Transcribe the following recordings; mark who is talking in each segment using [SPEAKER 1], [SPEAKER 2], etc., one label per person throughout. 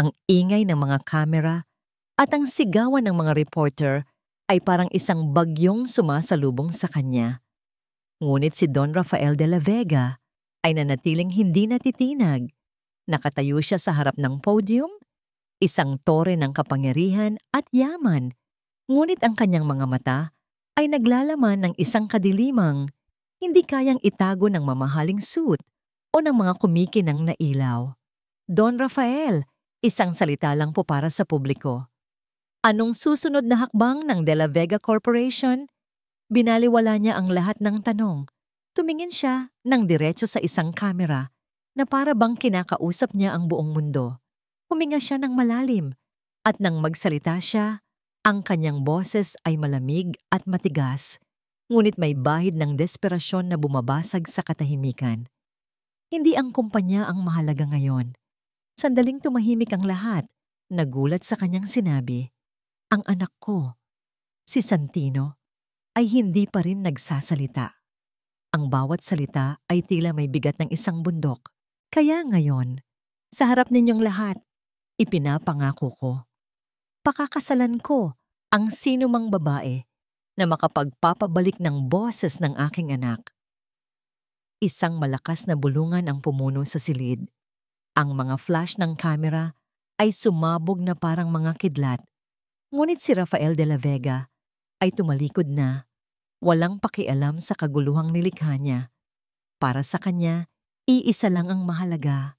[SPEAKER 1] Ang ingay ng mga kamera at ang sigawan ng mga reporter ay parang isang bagyong sumasalubong sa kanya. Ngunit si Don Rafael de la Vega ay nanatiling hindi natitinag. Nakatayo siya sa harap ng podium, isang tore ng kapangyarihan at yaman. Ngunit ang kanyang mga mata ay naglalaman ng isang kadilimang hindi kayang itago ng mamahaling suit o ng mga kumikinang na ilaw. Don Rafael, isang salita lang po para sa publiko. Anong susunod na hakbang ng De La Vega Corporation? Binaliwala niya ang lahat ng tanong. Tumingin siya ng diretso sa isang kamera na para bang kinakausap niya ang buong mundo. Huminga siya ng malalim at nang magsalita siya, ang kanyang boses ay malamig at matigas, ngunit may bahid ng desperasyon na bumabasag sa katahimikan. Hindi ang kumpanya ang mahalaga ngayon. Sandaling tumahimik ang lahat, nagulat sa kanyang sinabi, "Ang anak ko, si Santino, ay hindi pa rin nagsasalita. Ang bawat salita ay tila may bigat ng isang bundok. Kaya ngayon, sa harap ninyong lahat, ipinapangako ko. Pakakasalan ko ang sinumang babae na makapagpapabalik ng boses ng aking anak." Isang malakas na bulungan ang pumuno sa silid. Ang mga flash ng kamera ay sumabog na parang mga kidlat. Ngunit si Rafael de la Vega ay tumalikod na, walang pakialam sa kaguluhang nilikha niya. Para sa kanya, iisa lang ang mahalaga.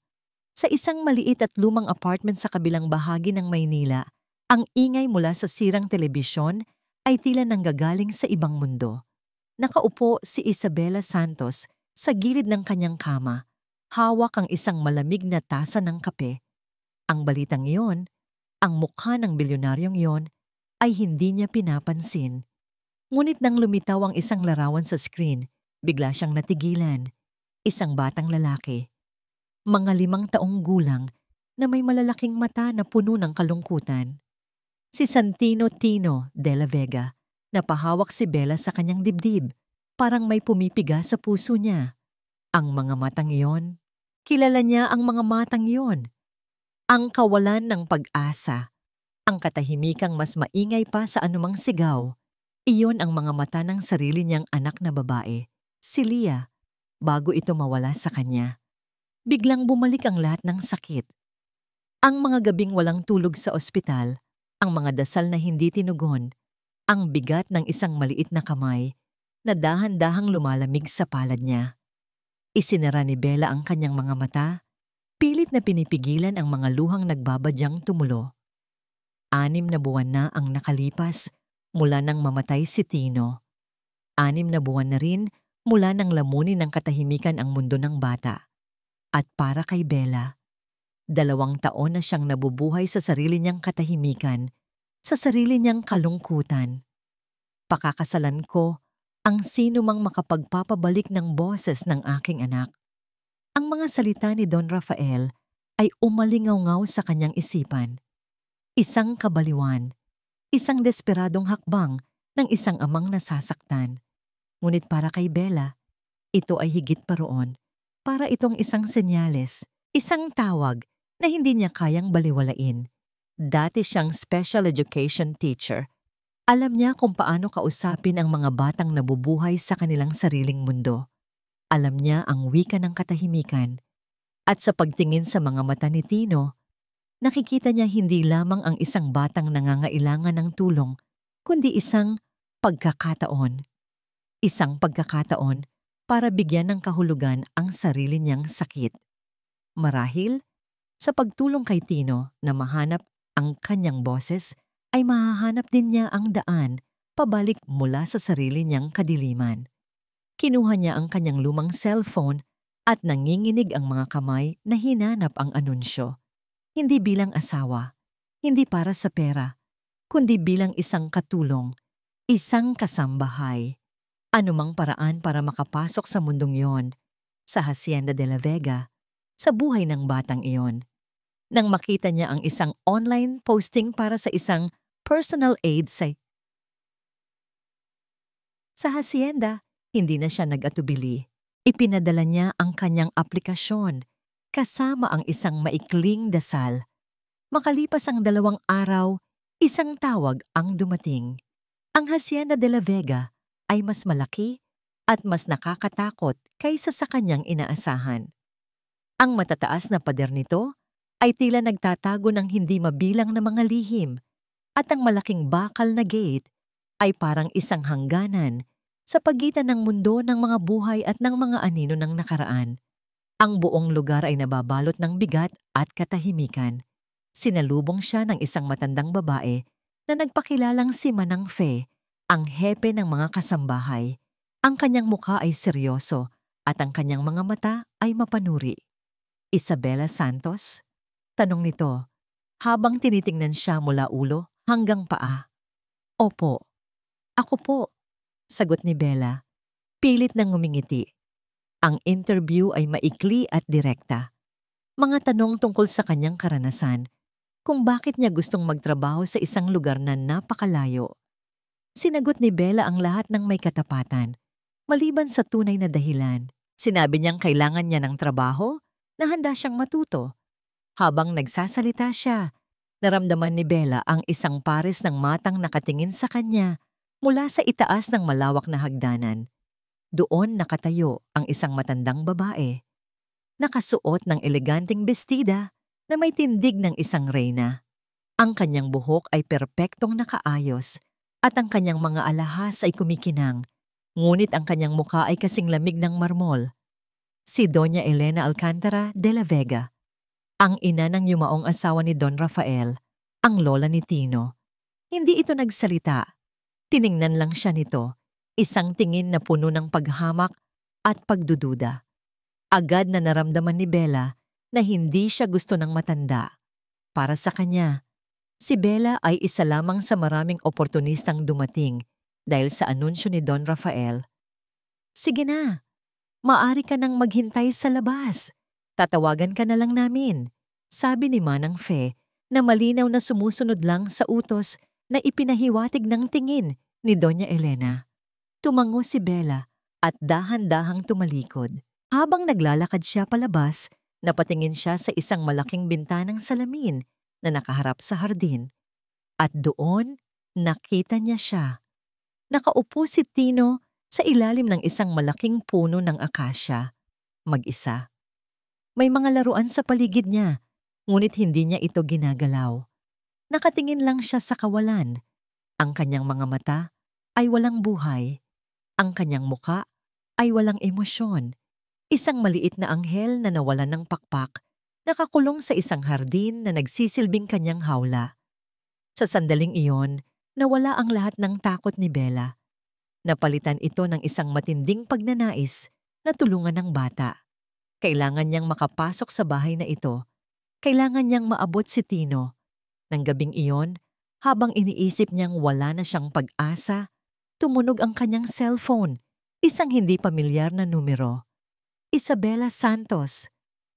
[SPEAKER 1] Sa isang maliit at lumang apartment sa kabilang bahagi ng Maynila, ang ingay mula sa sirang telebisyon ay tila nanggagaling sa ibang mundo. Nakaupo si Isabela Santos sa gilid ng kanyang kama, hawak ang isang malamig na tasa ng kape. Ang balitang iyon, ang mukha ng bilyonaryong iyon, ay hindi niya pinapansin. Ngunit nang lumitaw ang isang larawan sa screen, bigla siyang natigilan. Isang batang lalaki, mga 5 taong gulang, na may malalaking mata na puno ng kalungkutan. Si Santino Tino de la Vega, napahawak si Bella sa kanyang dibdib, parang may pumipiga sa puso niya. Ang mga matang iyon, kilala niya ang mga matang iyon. Ang kawalan ng pag-asa, ang katahimikang mas maingay pa sa anumang sigaw. Iyon ang mga mata ng sarili niyang anak na babae, si Lia, bago ito mawala sa kanya. Biglang bumalik ang lahat ng sakit. Ang mga gabing walang tulog sa ospital, ang mga dasal na hindi tinugon, ang bigat ng isang maliit na kamay na dahan-dahang lumalamig sa palad niya. Isinara ni Bella ang kanyang mga mata, pilit na pinipigilan ang mga luhang nagbabadyang tumulo. 6 na buwan na ang nakalipas mula nang mamatay si Tino. 6 na buwan na rin mula nang lamunin ng katahimikan ang mundo ng bata. At para kay Bella, 2 taon na siyang nabubuhay sa sarili niyang katahimikan, sa sarili niyang kalungkutan. Pakakasalan ko ang sinumang makapagpapabalik ng boses ng aking anak. Ang mga salita ni Don Rafael ay umalingaw-ngaw sa kanyang isipan. Isang kabaliwan, isang desperadong hakbang ng isang amang nasasaktan. Ngunit para kay Bella, ito ay higit pa roon. Para itong isang senyales, isang tawag na hindi niya kayang baliwalain. Dati siyang special education teacher. Alam niya kung paano kausapin ang mga batang nabubuhay sa kanilang sariling mundo. Alam niya ang wika ng katahimikan. At sa pagtingin sa mga mata ni Tino, nakikita niya hindi lamang ang isang batang nangangailangan ng tulong, kundi isang pagkakataon. Isang pagkakataon para bigyan ng kahulugan ang sarili niyang sakit. Marahil, sa pagtulong kay Tino na mahanap ang kanyang boses, ay mahahanap din niya ang daan pabalik mula sa sarili niyang kadiliman. Kinuha niya ang kanyang lumang cellphone at nanginginig ang mga kamay na hinanap ang anunsyo. Hindi bilang asawa, hindi para sa pera, kundi bilang isang katulong, isang kasambahay. Anumang paraan para makapasok sa mundong iyon, sa Hacienda de la Vega, sa buhay ng batang iyon. Nang makita niya ang isang online posting para sa isang personal aid sa hacienda, hindi na siya nag-atubili. Ipinadala niya ang kanyang aplikasyon kasama ang isang maikling dasal. Makalipas ang 2 araw, isang tawag ang dumating. Ang Hacienda de la Vega ay mas malaki at mas nakakatakot kaysa sa kanyang inaasahan. Ang matataas na pader nito ay tila nagtatago ng hindi mabilang na mga lihim at ang malaking bakal na gate ay parang isang hangganan sa pagitan ng mundo ng mga buhay at ng mga anino ng nakaraan. Ang buong lugar ay nababalot ng bigat at katahimikan. Sinalubong siya ng isang matandang babae na nagpakilalang si Manang Fe, ang hepe ng mga kasambahay. Ang kanyang mukha ay seryoso at ang kanyang mga mata ay mapanuri. Isabela Santos? Tanong nito, habang tinitingnan siya mula ulo hanggang paa. Opo, ako po, sagot ni Bella, pilit nang ngumingiti. Ang interview ay maikli at direkta. Mga tanong tungkol sa kanyang karanasan, kung bakit niya gustong magtrabaho sa isang lugar na napakalayo. Sinagot ni Bella ang lahat ng may katapatan, maliban sa tunay na dahilan. Sinabi niyang kailangan niya ng trabaho na handa siyang matuto. Habang nagsasalita siya, naramdaman ni Bella ang isang pares ng matang nakatingin sa kanya mula sa itaas ng malawak na hagdanan. Doon nakatayo ang isang matandang babae. Nakasuot ng eleganteng bestida na may tindig ng isang reyna. Ang kanyang buhok ay perpektong nakaayos at ang kanyang mga alahas ay kumikinang, ngunit ang kanyang mukha ay kasing lamig ng marmol. Si Doña Elena Alcantara de la Vega, ang ina ng yumaong asawa ni Don Rafael, ang lola ni Tino. Hindi ito nagsalita. Tiningnan lang siya nito, isang tingin na puno ng paghamak at pagdududa. Agad na naramdaman ni Bella na hindi siya gusto ng matanda. Para sa kanya, si Bella ay isa lamang sa maraming oportunistang dumating dahil sa anunsyo ni Don Rafael. Sige na, maaari ka nang maghintay sa labas. Tatawagan ka na lang namin, sabi ni Manang Fe na malinaw na sumusunod lang sa utos na ipinahiwatig ng tingin ni Doña Elena. Tumango si Bella at dahan-dahang tumalikod. Habang naglalakad siya palabas, napatingin siya sa isang malaking bintanang salamin na nakaharap sa hardin. At doon, nakita niya siya. Nakaupo si Tino sa ilalim ng isang malaking puno ng akasya, mag-isa. May mga laruan sa paligid niya, ngunit hindi niya ito ginagalaw. Nakatingin lang siya sa kawalan. Ang kanyang mga mata ay walang buhay. Ang kanyang muka ay walang emosyon. Isang maliit na anghel na nawalan ng pakpak, nakakulong sa isang hardin na nagsisilbing kanyang hawla. Sa sandaling iyon, nawala ang lahat ng takot ni Bella. Napalitan ito ng isang matinding pagnanais na tulungan ng bata. Kailangan niyang makapasok sa bahay na ito. Kailangan niyang maabot si Tino. Nang gabing iyon, habang iniisip niyang wala na siyang pag-asa, tumunog ang kanyang cellphone, isang hindi pamilyar na numero. Isabela Santos,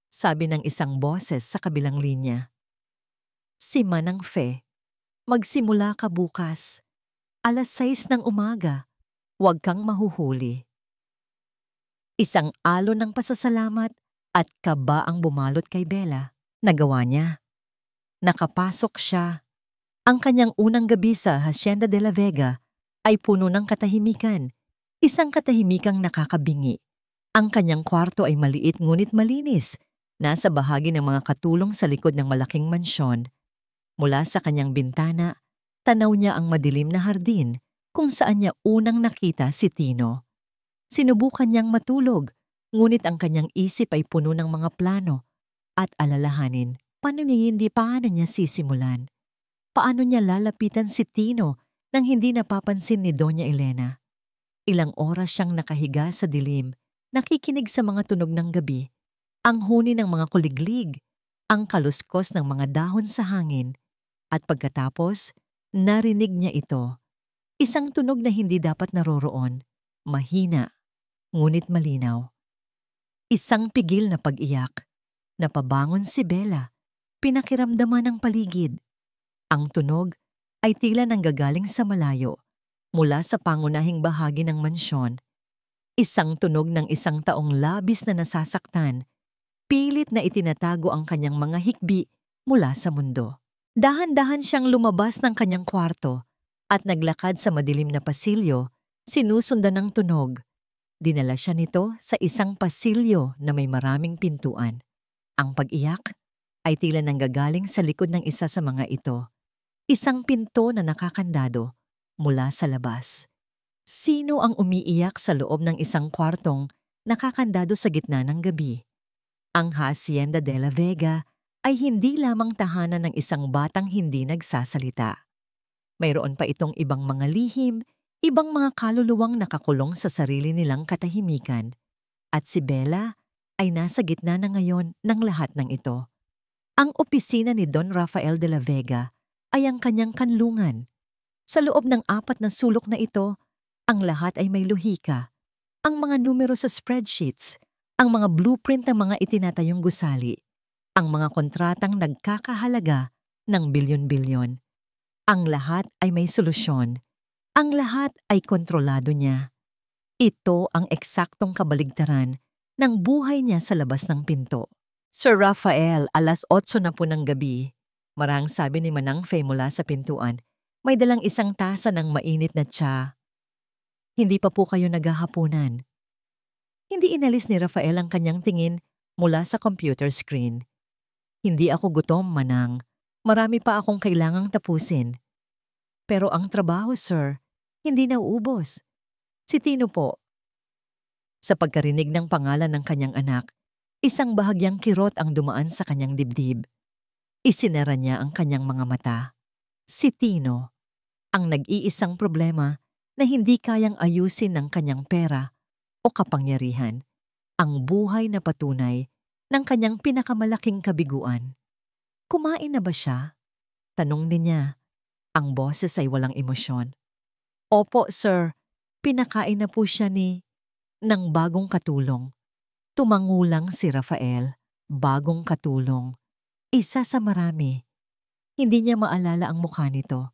[SPEAKER 1] sabi ng isang boses sa kabilang linya. Si Manang Fe, magsimula ka bukas. 6:00 ng umaga, huwag kang mahuhuli. Isang alon ng pasasalamat at kaba ang bumalot kay Bella. Nagawa niya. Nakapasok siya. Ang kanyang unang gabi sa Hacienda de la Vega ay puno ng katahimikan, isang katahimikang nakakabingi. Ang kanyang kwarto ay maliit ngunit malinis, nasa bahagi ng mga katulong sa likod ng malaking mansyon. Mula sa kanyang bintana, tanaw niya ang madilim na hardin kung saan niya unang nakita si Tino. Sinubukan niyang matulog, ngunit ang kanyang isip ay puno ng mga plano at alalahanin. Paano niya sisimulan? Paano niya lalapitan si Tino nang hindi napapansin ni Doña Elena? Ilang oras siyang nakahiga sa dilim, nakikinig sa mga tunog ng gabi, ang huni ng mga kuliglig, ang kaluskos ng mga dahon sa hangin, at pagkatapos, narinig niya ito. Isang tunog na hindi dapat naroroon, mahina, ngunit malinaw. Isang pigil na pag-iyak. Napabangon si Bella, pinakiramdaman ng paligid. Ang tunog ay tila nanggagaling sa malayo, mula sa pangunahing bahagi ng mansyon. Isang tunog ng isang taong labis na nasasaktan, pilit na itinatago ang kanyang mga hikbi mula sa mundo. Dahan-dahan siyang lumabas ng kanyang kwarto at naglakad sa madilim na pasilyo, sinusundan ng tunog. Dinala siya nito sa isang pasilyo na may maraming pintuan. Ang pag-iyak ay tila nanggagaling sa likod ng isa sa mga ito. Isang pinto na nakakandado mula sa labas. Sino ang umiiyak sa loob ng isang kwartong nakakandado sa gitna ng gabi? Ang Hacienda de la Vega ay hindi lamang tahanan ng isang batang hindi nagsasalita. Mayroon pa itong ibang mga lihim, ibang mga kaluluwang nakakulong sa sarili nilang katahimikan. At si Bella ay nasa gitna na ngayon ng lahat ng ito. Ang opisina ni Don Rafael de la Vega ay ang kanyang kanlungan. Sa loob ng 4 na sulok na ito, ang lahat ay may lohika. Ang mga numero sa spreadsheets, ang mga blueprint ng mga itinatayong gusali, ang mga kontratang nagkakahalaga ng bilyon-bilyon. Ang lahat ay may solusyon. Ang lahat ay kontrolado niya. Ito ang eksaktong kabaligtaran ng buhay niya sa labas ng pinto. Sir Rafael, 8:00 na po ng gabi. Marang sabi ni Manang Faye mula sa pintuan, may dalang isang tasa ng mainit na tsa. Hindi pa po kayo naghahapunan. Hindi inalis ni Rafael ang kanyang tingin mula sa computer screen. Hindi ako gutom, Manang. Marami pa akong kailangang tapusin. Pero ang trabaho, sir, hindi nauubos. Si Tino po. Sa pagkarinig ng pangalan ng kanyang anak, isang bahagyang kirot ang dumaan sa kanyang dibdib. Isinara niya ang kanyang mga mata. Si Tino, ang nag-iisang problema na hindi kayang ayusin ng kanyang pera o kapangyarihan, ang buhay na patunay ng kanyang pinakamalaking kabiguan. Kumain na ba siya? Tanong niya. Ang boses ay walang emosyon. Opo, sir. Pinakain na po siya ng bagong katulong. Tumangulang si Rafael. Bagong katulong. Isa sa marami. Hindi niya maalala ang mukha nito.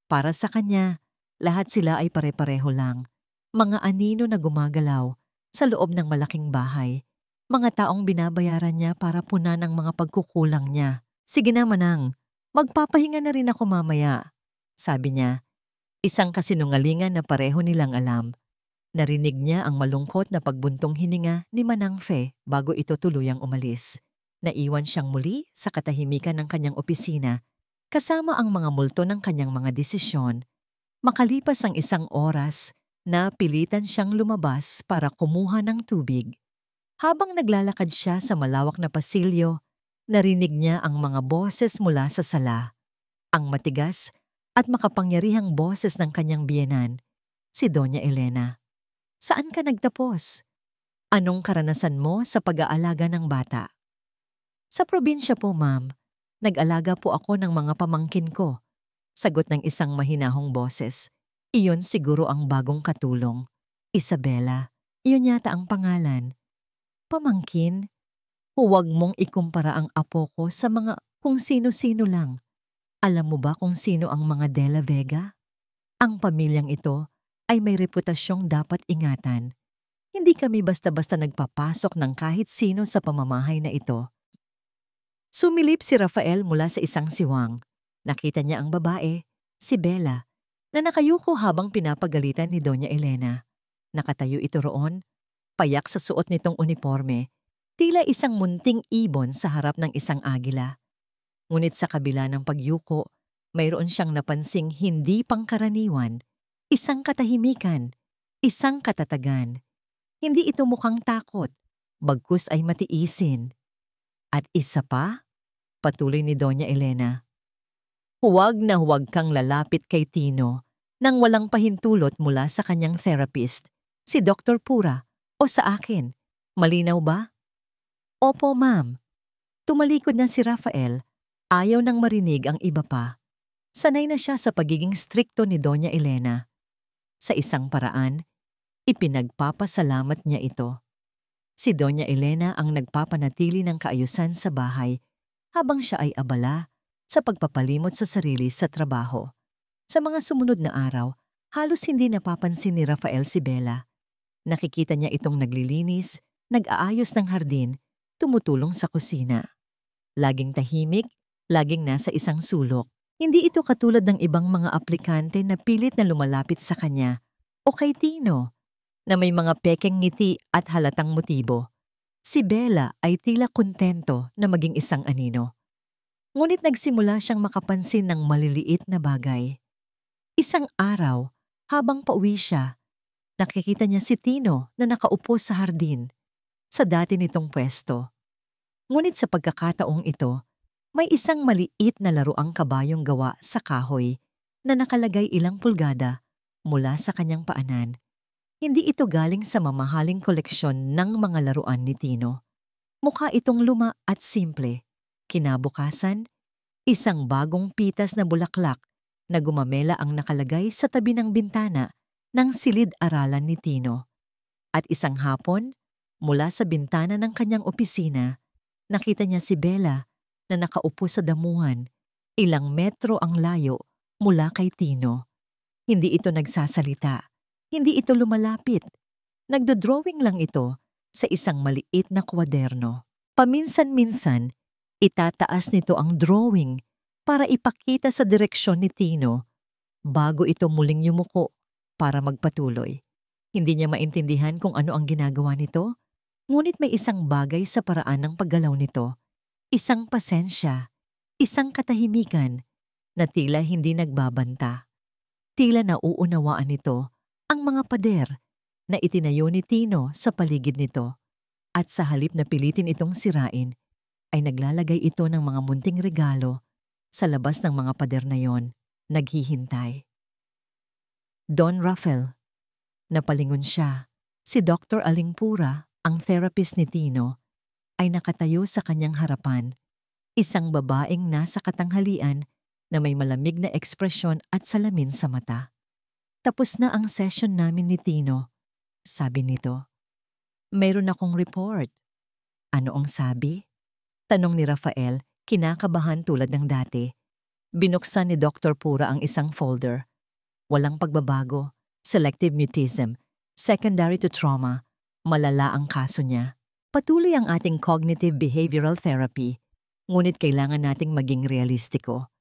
[SPEAKER 1] Para sa kanya, lahat sila ay pare-pareho lang. Mga anino na gumagalaw sa loob ng malaking bahay. Mga taong binabayaran niya para punan ang mga pagkukulang niya. Sige na, Manang. Magpapahinga na rin ako mamaya. Sabi niya. Isang kasinungalingan na pareho nilang alam. Narinig niya ang malungkot na pagbuntong hininga ni Manang Faye bago ito tuluyang umalis. Naiwan siyang muli sa katahimikan ng kanyang opisina kasama ang mga multo ng kanyang mga desisyon. Makalipas ang 1 oras, napilitan siyang lumabas para kumuha ng tubig. Habang naglalakad siya sa malawak na pasilyo, narinig niya ang mga boses mula sa sala. Ang matigas at makapangyarihang boses ng kanyang biyenan, si Doña Elena. Saan ka nagtapos? Anong karanasan mo sa pag-aalaga ng bata? Sa probinsya po, ma'am. Nag-alaga po ako ng mga pamangkin ko. Sagot ng isang mahinahong boses. Iyon siguro ang bagong katulong. Isabela, iyon yata ang pangalan. Pamangkin? Huwag mong ikumpara ang apo ko sa mga kung sino-sino lang. Alam mo ba kung sino ang mga De La Vega? Ang pamilyang ito ay may reputasyong dapat ingatan. Hindi kami basta-basta nagpapasok ng kahit sino sa pamamahay na ito. Sumilip si Rafael mula sa isang siwang. Nakita niya ang babae, si Bella, na nakayuko habang pinapagalitan ni Doña Elena. Nakatayo ito roon, payak sa suot nitong uniforme, tila isang munting ibon sa harap ng isang agila. Ngunit sa kabila ng pagyuko, mayroon siyang napansing hindi pangkaraniwan, isang katahimikan, isang katatagan. Hindi ito mukhang takot, bagkus ay matiisin. At isa pa, patuloy ni Doña Elena. Huwag na huwag kang lalapit kay Tino nang walang pahintulot mula sa kanyang therapist, si Dr. Pura, o sa akin. Malinaw ba? Opo, ma'am. Tumalikod na si Rafael, ayaw nang marinig ang iba pa. Sanay na siya sa pagiging strikto ni Doña Elena. Sa isang paraan, ipinagpapasalamat niya ito. Si Doña Elena ang nagpapanatili ng kaayusan sa bahay habang siya ay abala sa pagpapalimot sa sarili sa trabaho. Sa mga sumunod na araw, halos hindi napapansin ni Rafael si Bella. Nakikita niya itong naglilinis, nag-aayos ng hardin, tumutulong sa kusina. Laging tahimik, laging nasa isang sulok. Hindi ito katulad ng ibang mga aplikante na pilit na lumalapit sa kanya o kay Tino na may mga pekeng ngiti at halatang motibo. Si Bella ay tila kontento na maging isang anino. Ngunit nagsimula siyang makapansin ng maliliit na bagay. Isang araw, habang pauwi siya, nakikita niya si Tino na nakaupo sa hardin, sa dati nitong pwesto. Ngunit sa pagkakataong ito, may isang maliit na laruang kabayong gawa sa kahoy na nakalagay ilang pulgada mula sa kanyang paanan. Hindi ito galing sa mamahaling koleksyon ng mga laruan ni Tino. Mukha itong luma at simple. Kinabukasan, isang bagong pitas na bulaklak na gumamela ang nakalagay sa tabi ng bintana ng silid-aralan ni Tino. At isang hapon, mula sa bintana ng kanyang opisina, nakita niya si Bella na nakaupo sa damuhan, ilang metro ang layo mula kay Tino. Hindi ito nagsasalita, hindi ito lumalapit. Nagdodrawing lang ito sa isang maliit na kwaderno. Paminsan-minsan, itataas nito ang drawing para ipakita sa direksyon ni Tino bago ito muling yumuko para magpatuloy. Hindi niya maintindihan kung ano ang ginagawa nito, ngunit may isang bagay sa paraan ng paggalaw nito. Isang pasensya, isang katahimikan na tila hindi nagbabanta. Tila nauunawaan nito ang mga pader na itinayo ni Tino sa paligid nito. At sa halip na pilitin itong sirain, ay naglalagay ito ng mga munting regalo sa labas ng mga pader na yon, naghihintay. Don Rafael. Napalingon siya. Si Dr. Alingpura, ang therapist ni Tino, ay nakatayo sa kanyang harapan, isang babaeng nasa katanghalian na may malamig na ekspresyon at salamin sa mata. Tapos na ang session namin ni Tino, sabi nito. Mayroon akong report. Ano ang sabi? Tanong ni Rafael, kinakabahan tulad ng dati. Binuksan ni Dr. Pura ang isang folder. Walang pagbabago, selective mutism, secondary to trauma, malala ang kaso niya. Patuloy ang ating cognitive behavioral therapy, ngunit kailangan nating maging realistiko.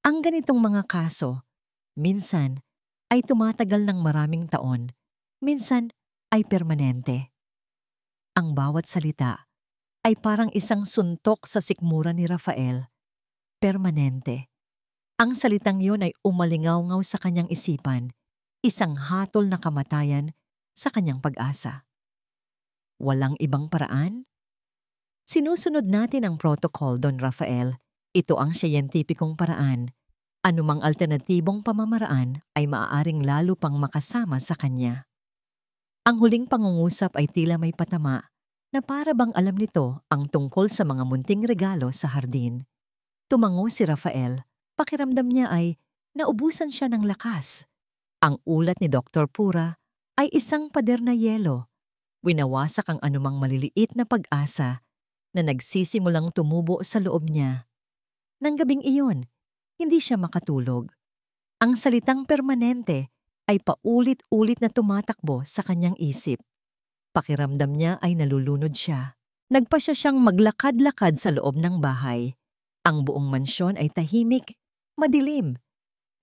[SPEAKER 1] Ang ganitong mga kaso, minsan ay tumatagal ng maraming taon, minsan ay permanente. Ang bawat salita ay parang isang suntok sa sikmura ni Rafael. Permanente. Ang salitang yon ay umalingaw-ngaw sa kanyang isipan, isang hatol na kamatayan sa kanyang pag-asa. Walang ibang paraan? Sinusunod natin ang protocol, Don Rafael. Ito ang siyentipikong paraan. Anumang alternatibong pamamaraan ay maaaring lalo pang makasama sa kanya. Ang huling pangungusap ay tila may patama na para bang alam nito ang tungkol sa mga munting regalo sa hardin. Tumango si Rafael. Pakiramdam niya ay naubusan siya ng lakas. Ang ulat ni Dr. Pura ay isang pader na yelo. Winawasak ang anumang maliliit na pag-asa na nagsisimulang tumubo sa loob niya. Nang gabing iyon, hindi siya makatulog. Ang salitang permanente ay paulit-ulit na tumatakbo sa kanyang isip. Pakiramdam niya ay nalulunod siya. Nagpa siyang maglakad-lakad sa loob ng bahay. Ang buong mansyon ay tahimik, madilim.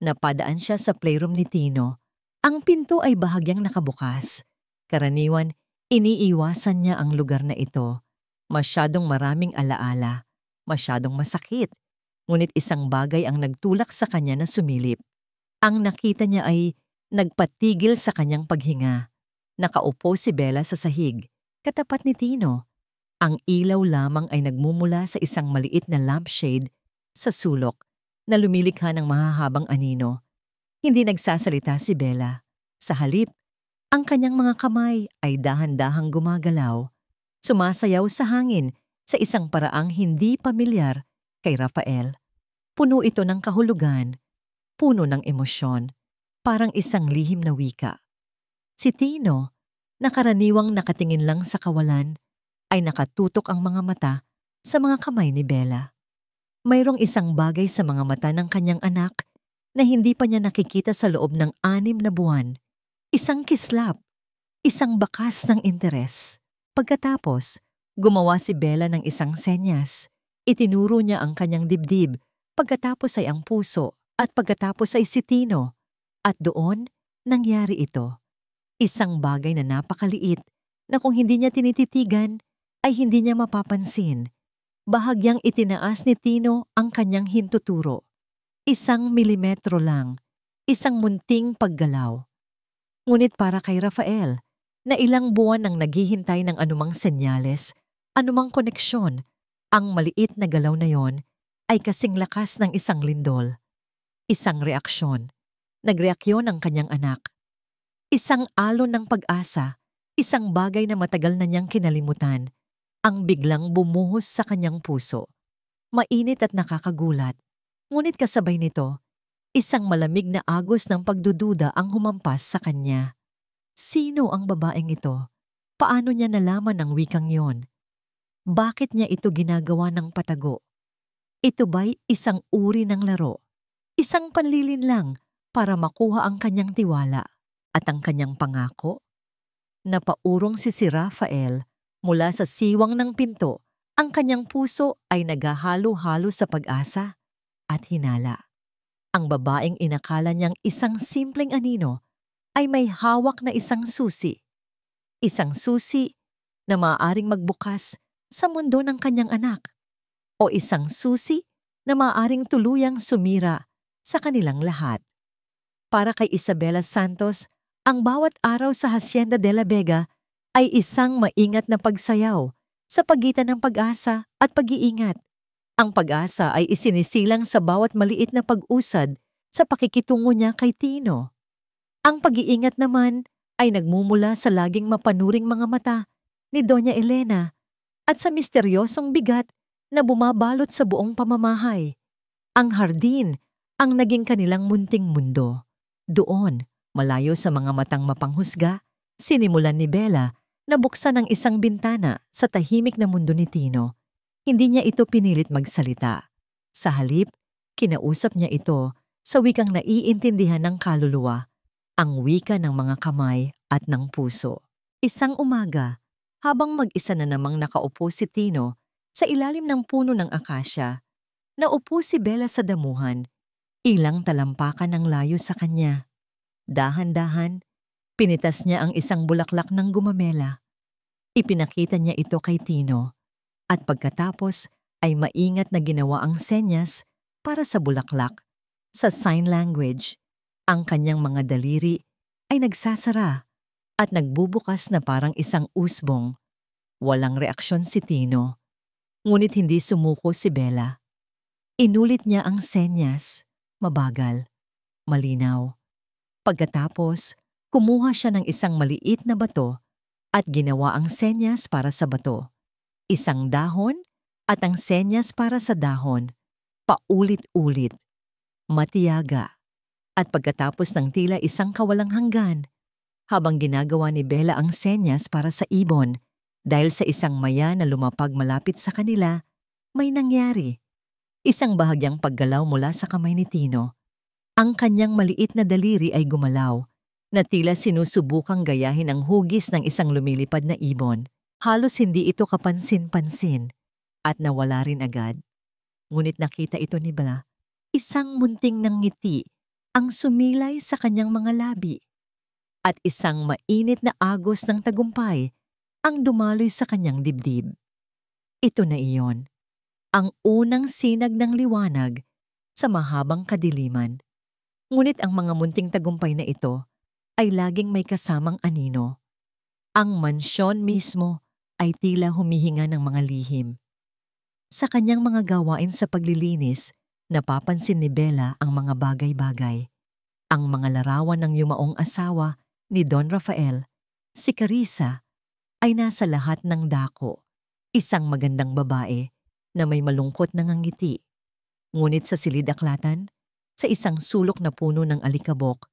[SPEAKER 1] Napadaan siya sa playroom ni Tino. Ang pinto ay bahagyang nakabukas. Karaniwan, iniiwasan niya ang lugar na ito. Masyadong maraming alaala, masyadong masakit. Ngunit isang bagay ang nagtulak sa kanya na sumilip. Ang nakita niya ay nagpatigil sa kanyang paghinga. Nakaupo si Bella sa sahig, katapat ni Tino. Ang ilaw lamang ay nagmumula sa isang maliit na lampshade sa sulok na lumilikha ng mahahabang anino. Hindi nagsasalita si Bella. Sa halip, ang kanyang mga kamay ay dahan-dahang gumagalaw, sumasayaw sa hangin sa isang paraang hindi pamilyar kay Rafael. Puno ito ng kahulugan, puno ng emosyon, parang isang lihim na wika. Si Tino, na karaniwang nakatingin lang sa kawalan, ay nakatutok ang mga mata sa mga kamay ni Bella. Mayroong isang bagay sa mga mata ng kanyang anak na hindi pa niya nakikita sa loob ng 6 na buwan. Isang kislap, isang bakas ng interes. Pagkatapos, gumawa si Bella ng isang senyas. Itinuro niya ang kanyang dibdib, pagkatapos ay ang puso, at pagkatapos ay si Tino. At doon, nangyari ito. Isang bagay na napakaliit na kung hindi niya tinititigan, ay hindi niya mapapansin. Bahagyang itinaas ni Tino ang kanyang hintuturo. 1 milimetro lang, isang munting paggalaw. Ngunit para kay Rafael, na ilang buwan nang naghihintay ng anumang senyales, anumang koneksyon, ang maliit na galaw na yon ay kasing lakas ng isang lindol. Isang reaksyon. Nagreaksyon ang kanyang anak. Isang alon ng pag-asa, isang bagay na matagal na niyang kinalimutan, ang biglang bumuhos sa kanyang puso. Mainit at nakakagulat. Ngunit kasabay nito, isang malamig na agos ng pagdududa ang humampas sa kanya. Sino ang babaeng ito? Paano niya nalaman ang wikang yon? Bakit niya ito ginagawa ng patago? Ito ba'y isang uri ng laro? Isang panlilin lang para makuha ang kanyang tiwala at ang kanyang pangako? Napaurong si Rafael mula sa siwang ng pinto. Ang kanyang puso ay naghahalo-halo sa pag-asa at hinala. Ang babaeng inakala niyang isang simpleng anino ay may hawak na isang susi. Isang susi na maaaring magbukas sa mundo ng kanyang anak. O isang susi na maaaring tuluyang sumira sa kanilang lahat. Para kay Isabela Santos, ang bawat araw sa Hacienda de la Vega ay isang maingat na pagsayaw sa pagitan ng pag-asa at pag-iingat. Ang pag-asa ay isinisilang sa bawat maliit na pag-usad sa pakikitungo niya kay Tino. Ang pag-iingat naman ay nagmumula sa laging mapanuring mga mata ni Doña Elena at sa misteryosong bigat na bumabalot sa buong pamamahay. Ang hardin ang naging kanilang munting mundo. Doon, malayo sa mga matang mapanghusga, sinimulan ni Bella na buksan ang isang bintana sa tahimik na mundo ni Tino. Hindi niya ito pinilit magsalita. Sa halip, kinausap niya ito sa wikang naiintindihan ng kaluluwa, ang wika ng mga kamay at ng puso. Isang umaga, habang mag-isa na namang nakaupo si Tino sa ilalim ng puno ng akasya, naupo si Bella sa damuhan, ilang talampakan ng layo sa kanya. Dahan-dahan, pinitas niya ang isang bulaklak ng gumamela. Ipinakita niya ito kay Tino, at pagkatapos ay maingat na ginawa ang senyas para sa bulaklak. Sa sign language, ang kanyang mga daliri ay nagsasara at nagbubukas na parang isang usbong. Walang reaksyon si Tino, ngunit hindi sumuko si Bella. Inulit niya ang senyas, mabagal, malinaw. Pagkatapos, kumuha siya ng isang maliit na bato at ginawa ang senyas para sa bato. Isang dahon at ang senyas para sa dahon, paulit-ulit, matiyaga. At pagkatapos ng tila isang kawalang hanggan, habang ginagawa ni Bella ang senyas para sa ibon, dahil sa isang maya na lumapag malapit sa kanila, may nangyari. Isang bahagyang paggalaw mula sa kamay ni Tino. Ang kanyang maliit na daliri ay gumalaw, na tila sinusubukang gayahin ang hugis ng isang lumilipad na ibon. Halos hindi ito kapansin-pansin at nawala rin agad. Ngunit nakita ito ni Bella, isang munting ng ngiti ang sumilay sa kanyang mga labi at isang mainit na agos ng tagumpay ang dumaloy sa kanyang dibdib. Ito na iyon, ang unang sinag ng liwanag sa mahabang kadiliman. Ngunit ang mga munting tagumpay na ito ay laging may kasamang anino. Ang mansyon mismo ay tila humihinga ng mga lihim. Sa kanyang mga gawain sa paglilinis, napapansin ni Bella ang mga bagay-bagay. Ang mga larawan ng yumaong asawa ni Don Rafael, si Carissa, ay nasa lahat ng dako. Isang magandang babae na may malungkot na ngiti. Ngunit sa silid-aklatan, sa isang sulok na puno ng alikabok,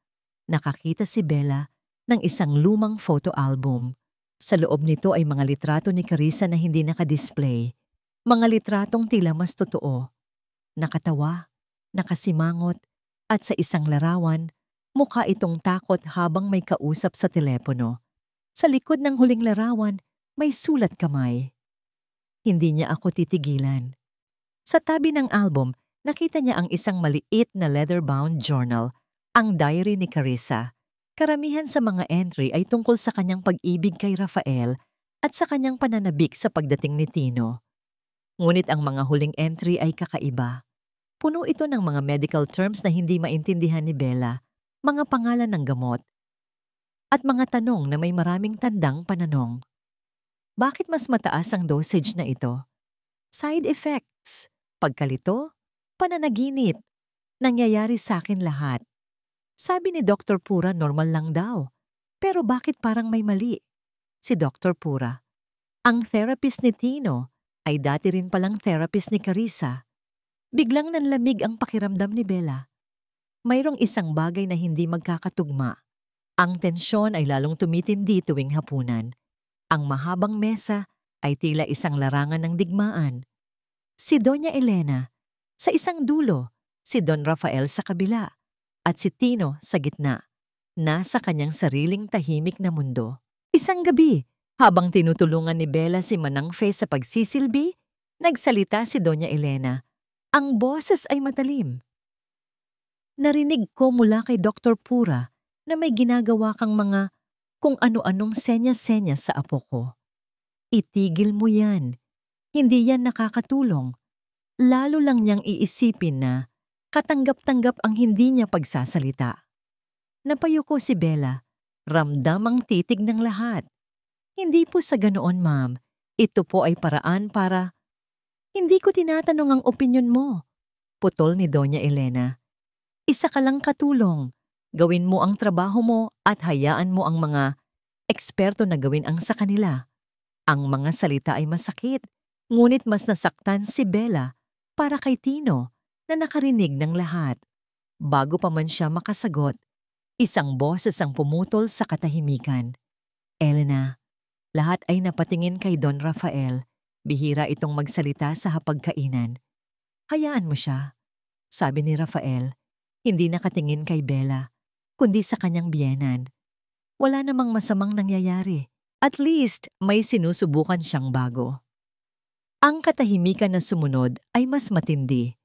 [SPEAKER 1] nakakita si Bella ng isang lumang photo album. Sa loob nito ay mga litrato ni Carissa na hindi nakadisplay. Mga litratong tila mas totoo. Nakatawa, nakasimangot, at sa isang larawan, mukha itong takot habang may kausap sa telepono. Sa likod ng huling larawan, may sulat kamay. Hindi niya ako titigilan. Sa tabi ng album, nakita niya ang isang maliit na leather-bound journal, ang diary ni Carissa. Karamihan sa mga entry ay tungkol sa kanyang pag-ibig kay Rafael at sa kanyang pananabik sa pagdating ni Tino. Ngunit ang mga huling entry ay kakaiba. Puno ito ng mga medical terms na hindi maintindihan ni Bella, mga pangalan ng gamot, at mga tanong na may maraming tandang pananong. Bakit mas mataas ang dosage na ito? Side effects, pagkalito, pananaginip, nangyayari sa akin lahat. Sabi ni Dr. Pura normal lang daw. Pero bakit parang may mali? Si Dr. Pura. Ang therapist ni Tino ay dati rin palang therapist ni Carissa. Biglang nanlamig ang pakiramdam ni Bella. Mayroong isang bagay na hindi magkakatugma. Ang tensyon ay lalong tumitindi tuwing hapunan. Ang mahabang mesa ay tila isang larangan ng digmaan. Si Doña Elena sa isang dulo, si Don Rafael sa kabila, at si Tino sa gitna, nasa kanyang sariling tahimik na mundo. Isang gabi, habang tinutulungan ni Bella si Manang Fe sa pagsisilbi, nagsalita si Doña Elena. Ang boses ay matalim. Narinig ko mula kay Dr. Pura na may ginagawa kang mga kung ano-anong senya-senya sa apo ko. Itigil mo yan. Hindi yan nakakatulong. Lalo lang niyang iisipin na katanggap-tanggap ang hindi niya pagsasalita. Napayuko si Bella. Ramdam ang titig ng lahat. Hindi po sa ganoon, ma'am. Ito po ay paraan para... Hindi ko tinatanong ang opinyon mo. Putol ni Doña Elena. Isa ka lang katulong. Gawin mo ang trabaho mo at hayaan mo ang mga eksperto na gawin ang sa kanila. Ang mga salita ay masakit, ngunit mas nasaktan si Bella para kay Tino na nakarinig ng lahat. Bago pa man siya makasagot, isang boses ang pumutol sa katahimikan. Elena, lahat ay napatingin kay Don Rafael. Bihira itong magsalita sa hapagkainan. Hayaan mo siya, sabi ni Rafael. Hindi nakatingin kay Bella, kundi sa kanyang biyenan. Wala namang masamang nangyayari. At least may sinusubukan siyang bago. Ang katahimikan na sumunod ay mas matindi.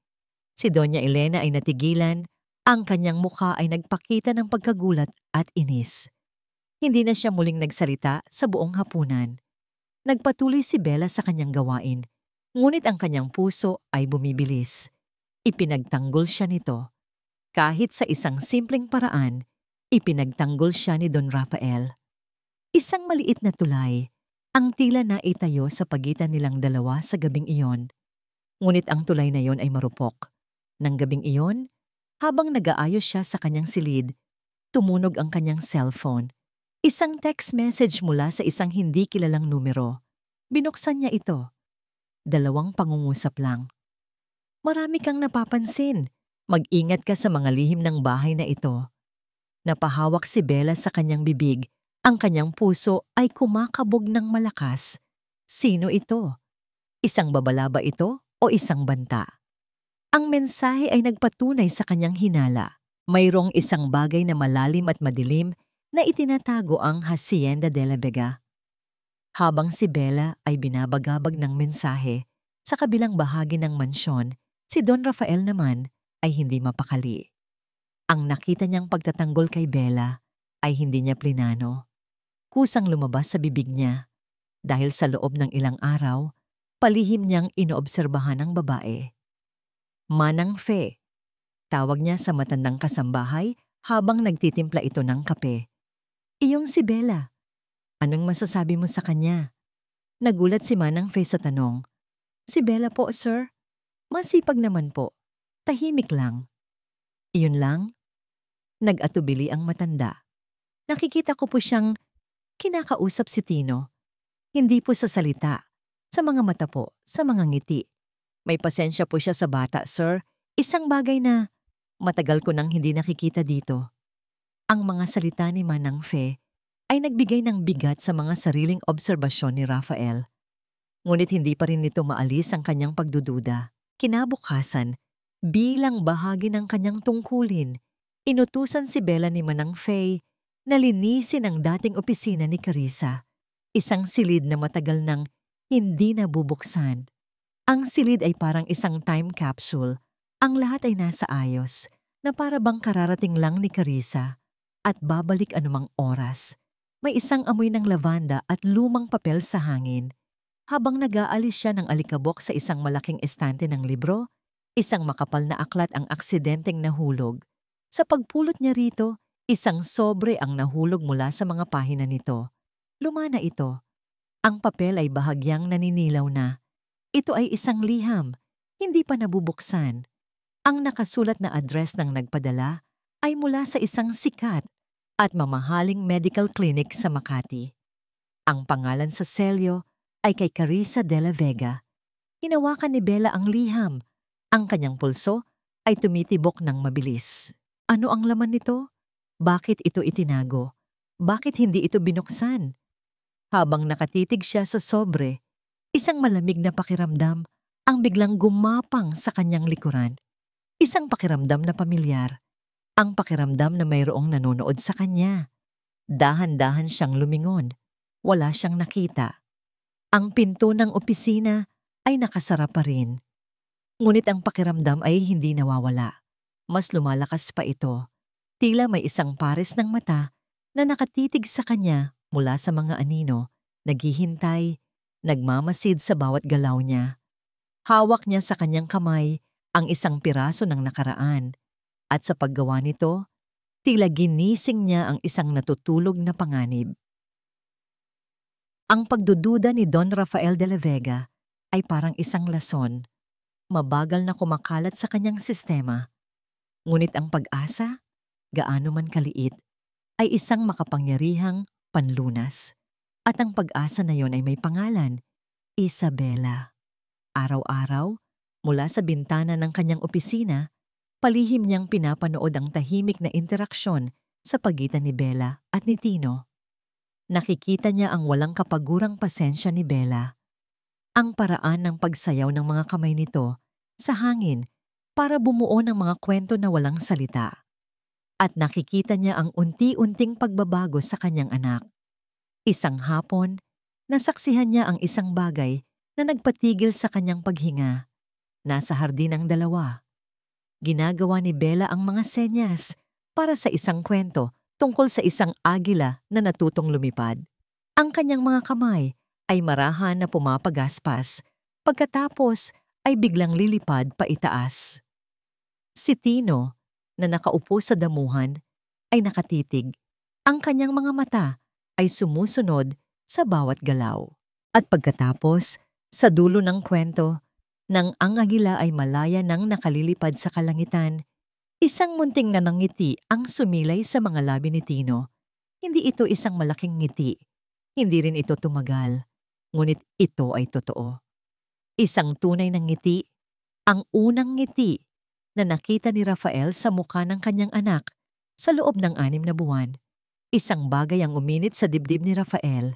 [SPEAKER 1] Si Doña Elena ay natigilan, ang kanyang mukha ay nagpakita ng pagkagulat at inis. Hindi na siya muling nagsalita sa buong hapunan. Nagpatuloy si Bella sa kanyang gawain, ngunit ang kanyang puso ay bumibilis. Ipinagtanggol siya nito. Kahit sa isang simpleng paraan, ipinagtanggol siya ni Don Rafael. Isang maliit na tulay, ang tila na itayo sa pagitan nilang dalawa sa gabing iyon. Ngunit ang tulay na iyon ay marupok. Nang gabing iyon, habang nag-aayos siya sa kanyang silid, tumunog ang kanyang cellphone. Isang text message mula sa isang hindi kilalang numero. Binuksan niya ito. 2 pangungusap lang. Marami kang napapansin. Mag-ingat ka sa mga lihim ng bahay na ito. Napahawak si Bella sa kanyang bibig. Ang kanyang puso ay kumakabog ng malakas. Sino ito? Isang babala ba ito o isang banta? Ang mensahe ay nagpatunay sa kanyang hinala. Mayroong isang bagay na malalim at madilim na itinatago ang Hacienda de la Vega. Habang si Bella ay binabagabag ng mensahe, sa kabilang bahagi ng mansyon, si Don Rafael naman ay hindi mapakali. Ang nakita niyang pagtatanggol kay Bella ay hindi niya plinano. Kusang lumabas sa bibig niya dahil sa loob ng ilang araw, palihim niyang inoobserbahan ng babae. Manang Fe, tawag niya sa matandang kasambahay habang nagtitimpla ito ng kape. Iyong si Bella. Anong masasabi mo sa kanya? Nagulat si Manang Fe sa tanong. Si Bella po, sir. Masipag naman po. Tahimik lang. Iyon lang? Nag-atubili ang matanda. Nakikita ko po siyang kinakausap si Tino. Hindi po sa salita. Sa mga mata po, sa mga ngiti. May pasensya po siya sa bata, sir. Isang bagay na matagal ko nang hindi nakikita dito. Ang mga salita ni Manang Fe ay nagbigay ng bigat sa mga sariling obserbasyon ni Rafael. Ngunit hindi pa rin nito maalis ang kanyang pagdududa. Kinabukasan, bilang bahagi ng kanyang tungkulin, inutusan si Bella ni Manang Fe na linisin ang dating opisina ni Carissa, isang silid na matagal nang hindi nabubuksan. Ang silid ay parang isang time capsule. Ang lahat ay nasa ayos, na para bang kararating lang ni Carissa at babalik anumang oras. May isang amoy ng lavanda at lumang papel sa hangin. Habang nag-aalis siya ng alikabok sa isang malaking estante ng libro, isang makapal na aklat ang aksidenteng nahulog. Sa pagpulot niya rito, isang sobre ang nahulog mula sa mga pahina nito. Luma na ito. Ang papel ay bahagyang naninilaw na. Ito ay isang liham, hindi pa nabubuksan. Ang nakasulat na address ng nagpadala ay mula sa isang sikat at mamahaling medical clinic sa Makati. Ang pangalan sa selyo ay kay Carissa de la Vega. Hinawakan ni Bella ang liham. Ang kanyang pulso ay tumitibok ng mabilis. Ano ang laman nito? Bakit ito itinago? Bakit hindi ito binuksan? Habang nakatitig siya sa sobre, isang malamig na pakiramdam ang biglang gumapang sa kanyang likuran. Isang pakiramdam na pamilyar. Ang pakiramdam na mayroong nanonood sa kanya. Dahan-dahan siyang lumingon. Wala siyang nakita. Ang pinto ng opisina ay nakasara pa rin. Ngunit ang pakiramdam ay hindi nawawala. Mas lumalakas pa ito. Tila may isang pares ng mata na nakatitig sa kanya mula sa mga anino, naghihintay, nagmamasid sa bawat galaw niya. Hawak niya sa kanyang kamay ang isang piraso ng nakaraan. At sa paggawa nito, tila ginising niya ang isang natutulog na panganib. Ang pagdududa ni Don Rafael de la Vega ay parang isang lason. Mabagal na kumakalat sa kanyang sistema. Ngunit ang pag-asa, gaano man kaliit, ay isang makapangyarihang panlunas. At ang pag-asa na yon ay may pangalan, Isabela. Araw-araw, mula sa bintana ng kanyang opisina, palihim niyang pinapanood ang tahimik na interaksyon sa pagitan ni Bella at ni Tino. Nakikita niya ang walang kapagurang pasensya ni Bella. Ang paraan ng pagsayaw ng mga kamay nito sa hangin para bumuo ng mga kwento na walang salita. At nakikita niya ang unti-unting pagbabago sa kanyang anak. Isang hapon, nasaksihan niya ang isang bagay na nagpatigil sa kanyang paghinga. Nasa hardin ang dalawa. Ginagawa ni Bella ang mga senyas para sa isang kwento tungkol sa isang agila na natutong lumipad. Ang kanyang mga kamay ay marahan na pumapagaspas, pagkatapos ay biglang lilipad pa itaas. Si Tino, na nakaupo sa damuhan, ay nakatitig. Ang kanyang mga mata ay sumusunod sa bawat galaw. At pagkatapos, sa dulo ng kwento, nang ang agila ay malaya nang nakalilipad sa kalangitan, isang munting na ngiti ang sumilay sa mga labi ni Tino. Hindi ito isang malaking ngiti. Hindi rin ito tumagal. Ngunit ito ay totoo. Isang tunay na ngiti, ang unang ngiti na nakita ni Rafael sa mukha ng kanyang anak sa loob ng 6 na buwan. Isang bagay ang uminit sa dibdib ni Rafael,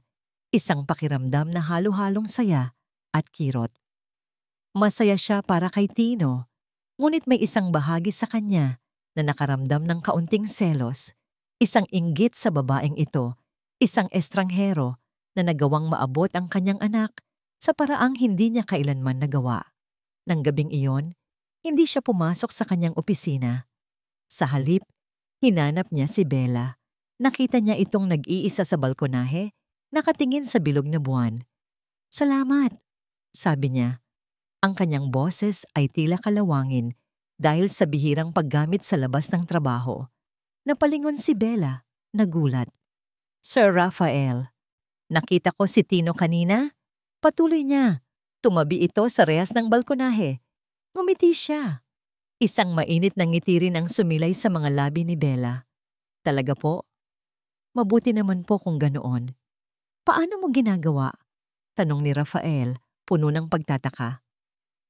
[SPEAKER 1] isang pakiramdam na halo-halong saya at kirot. Masaya siya para kay Tino, ngunit may isang bahagi sa kanya na nakaramdam ng kaunting selos, isang inggit sa babaeng ito, isang estranghero na nagawang maabot ang kanyang anak sa paraang hindi niya kailanman nagawa. Nang gabing iyon, hindi siya pumasok sa kanyang opisina. Sa halip, hinanap niya si Bella. Nakita niya itong nag-iisa sa balkonahe, nakatingin sa bilog na buwan. "Salamat," sabi niya. Ang kanyang boses ay tila kalawangin dahil sa bihirang paggamit sa labas ng trabaho. Napalingon si Bella, nagulat. "Sir Rafael, nakita ko si Tino kanina." Patuloy niya. Tumabi ito sa rehas ng balkonahe. Ngumiti siya. Isang mainit na ngiti rin ang sumilay sa mga labi ni Bella. "Talaga po? Mabuti naman po kung ganoon. Paano mo ginagawa?" Tanong ni Rafael, puno ng pagtataka.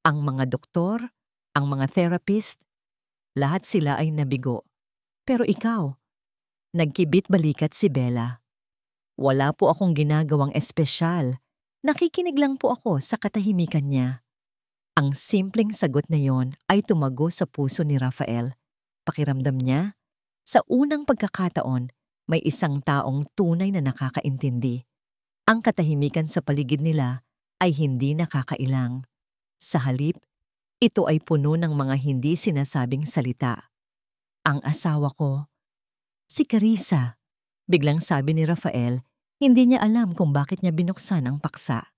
[SPEAKER 1] Ang mga doktor, ang mga therapist, lahat sila ay nabigo. Pero ikaw, nagkibit balikat si Bella. "Wala po akong ginagawang espesyal. Nakikinig lang po ako sa katahimikan niya." Ang simpleng sagot na yon ay tumago sa puso ni Rafael. Pakiramdam niya, sa unang pagkakataon, may isang taong tunay na nakakaintindi. Ang katahimikan sa paligid nila ay hindi nakakailang. Sa halip, ito ay puno ng mga hindi sinasabing salita. Ang asawa ko, si Carissa. Biglang sabi ni Rafael, hindi niya alam kung bakit niya binuksan ang paksa.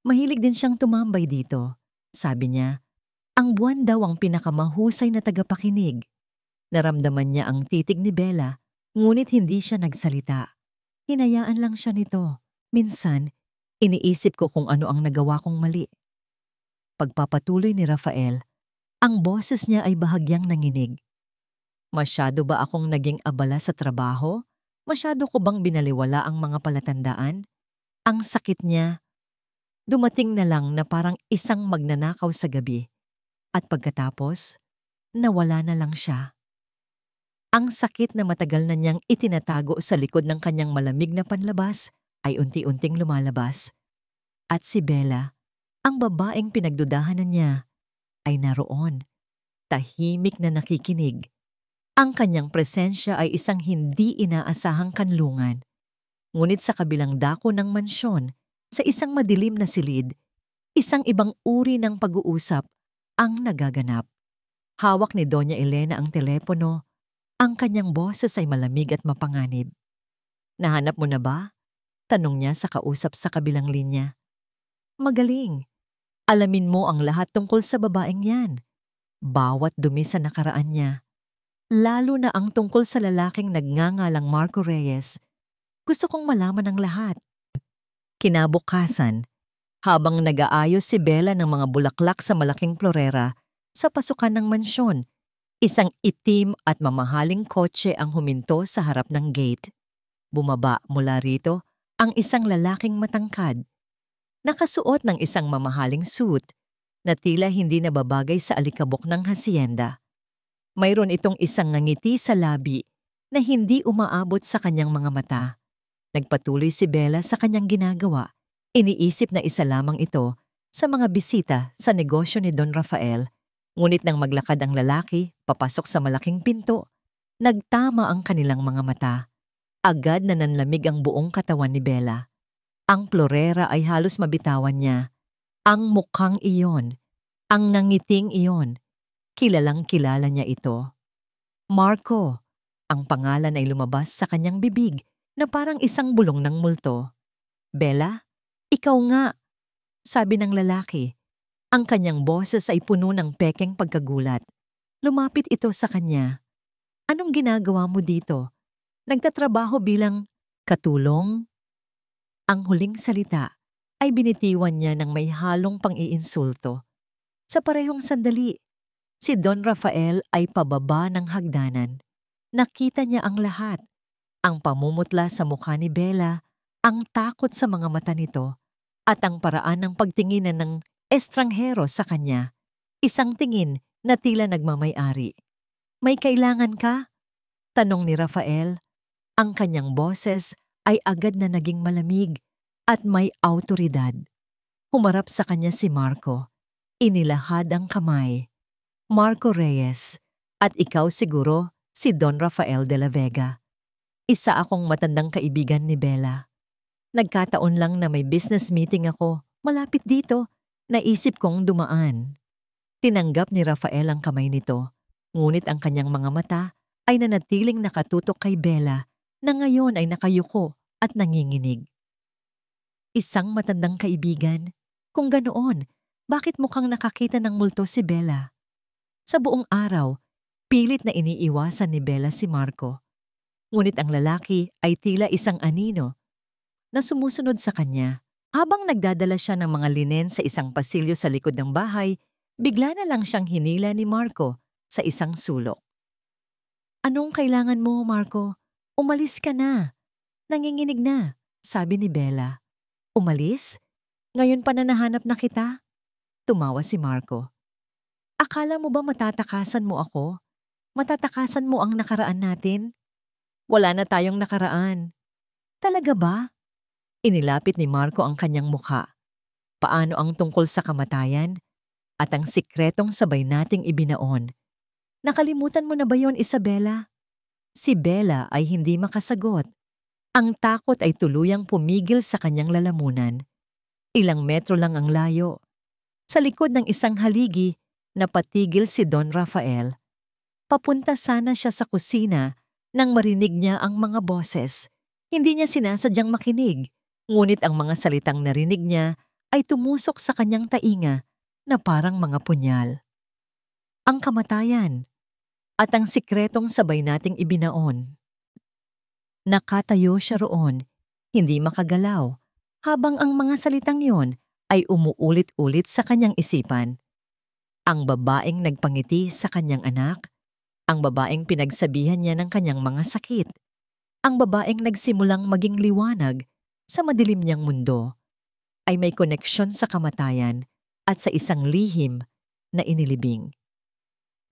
[SPEAKER 1] Mahilig din siyang tumambay dito. Sabi niya, ang buwan daw ang pinakamahusay na tagapakinig. Naramdaman niya ang titig ni Bella, ngunit hindi siya nagsalita. Hinayaan lang siya nito. Minsan, iniisip ko kung ano ang nagawa kong mali. Pagpapatuloy ni Rafael, ang boses niya ay bahagyang nanginig. Masyado ba akong naging abala sa trabaho? Masyado ko bang binaliwala ang mga palatandaan? Ang sakit niya, dumating na lang na parang isang magnanakaw sa gabi. At pagkatapos, nawala na lang siya. Ang sakit na matagal na niyang itinatago sa likod ng kanyang malamig na panlabas ay unti-unting lumalabas. At si Bella, ang babaeng pinagdudahanan niya, ay naroon, tahimik na nakikinig. Ang kanyang presensya ay isang hindi inaasahang kanlungan. Ngunit sa kabilang dako ng mansyon, sa isang madilim na silid, isang ibang uri ng pag-uusap ang nagaganap. Hawak ni Doña Elena ang telepono, ang kanyang boses ay malamig at mapanganib. Nahanap mo na ba? Tanong niya sa kausap sa kabilang linya. Magaling. Alamin mo ang lahat tungkol sa babaeng yan. Bawat dumi sa nakaraan niya. Lalo na ang tungkol sa lalaking nagngangalang Marco Reyes. Gusto kong malaman ang lahat. Kinabukasan, habang nag-aayos si Bella ng mga bulaklak sa malaking florera sa pasukan ng mansyon, isang itim at mamahaling kotse ang huminto sa harap ng gate. Bumaba mula rito ang isang lalaking matangkad. Nakasuot ng isang mamahaling suit na tila hindi nababagay sa alikabok ng hasyenda. Mayroon itong isang ngiti sa labi na hindi umaabot sa kanyang mga mata. Nagpatuloy si Bella sa kanyang ginagawa. Iniisip na isa lamang ito sa mga bisita sa negosyo ni Don Rafael. Ngunit nang maglakad ang lalaki, papasok sa malaking pinto, nagtama ang kanilang mga mata. Agad na nanlamig ang buong katawan ni Bella. Ang florera ay halos mabitawan niya. Ang mukhang iyon, ang nangiting iyon, kilalang kilala niya ito. Marco, ang pangalan ay lumabas sa kanyang bibig na parang isang bulong ng multo. Bella, ikaw nga, sabi ng lalaki. Ang kanyang boses ay puno ng pekeng pagkagulat. Lumapit ito sa kanya. Anong ginagawa mo dito? Nagtatrabaho bilang katulong? Ang huling salita ay binitiwan niya ng may halong pang-iinsulto. Sa parehong sandali, si Don Rafael ay pababa ng hagdanan. Nakita niya ang lahat. Ang pamumutla sa mukha ni Bella, ang takot sa mga mata nito, at ang paraan ng pagtinginan ng estranghero sa kanya. Isang tingin na tila nagmamay-ari. May kailangan ka? Tanong ni Rafael. Ang kanyang boses ay agad na naging malamig at may awtoridad. Humarap sa kanya si Marco. Inilahad ang kamay. Marco Reyes, at ikaw siguro si Don Rafael de la Vega. Isa akong matandang kaibigan ni Bella. Nagkataon lang na may business meeting ako malapit dito. Naisip kong dumaan. Tinanggap ni Rafael ang kamay nito, ngunit ang kanyang mga mata ay nanatiling nakatutok kay Bella na ngayon ay nakayuko at nanginginig. Isang matandang kaibigan? Kung ganoon, bakit mukhang nakakita ng multo si Bella? Sa buong araw, pilit na iniiwasan ni Bella si Marco. Ngunit ang lalaki ay tila isang anino na sumusunod sa kanya. Habang nagdadala siya ng mga linen sa isang pasilyo sa likod ng bahay, bigla na lang siyang hinila ni Marco sa isang sulok. Anong kailangan mo, Marco? Umalis ka na. Nanginginig na, sabi ni Bella. Umalis? Ngayon pa na nahanap na kita? Tumawa si Marco. Akala mo ba matatakasan mo ako? Matatakasan mo ang nakaraan natin? Wala na tayong nakaraan. Talaga ba? Inilapit ni Marco ang kanyang mukha. Paano ang tungkol sa kamatayan? At ang sikretong sabay nating ibinaon. Nakalimutan mo na ba yon, Isabela? Si Bella ay hindi makasagot. Ang takot ay tuluyang pumigil sa kanyang lalamunan. Ilang metro lang ang layo. Sa likod ng isang haligi, napatigil si Don Rafael. Papunta sana siya sa kusina nang marinig niya ang mga boses. Hindi niya sinasadyang makinig, ngunit ang mga salitang narinig niya ay tumusok sa kanyang tainga na parang mga punyal. Ang kamatayan at ang sikretong sabay nating ibinaon. Nakatayo siya roon, hindi makagalaw, habang ang mga salitang yon ay umuulit-ulit sa kanyang isipan. Ang babaeng nagpangiti sa kanyang anak, ang babaeng pinagsabihan niya ng kanyang mga sakit, ang babaeng nagsimulang maging liwanag sa madilim niyang mundo, ay may koneksyon sa kamatayan at sa isang lihim na inilibing.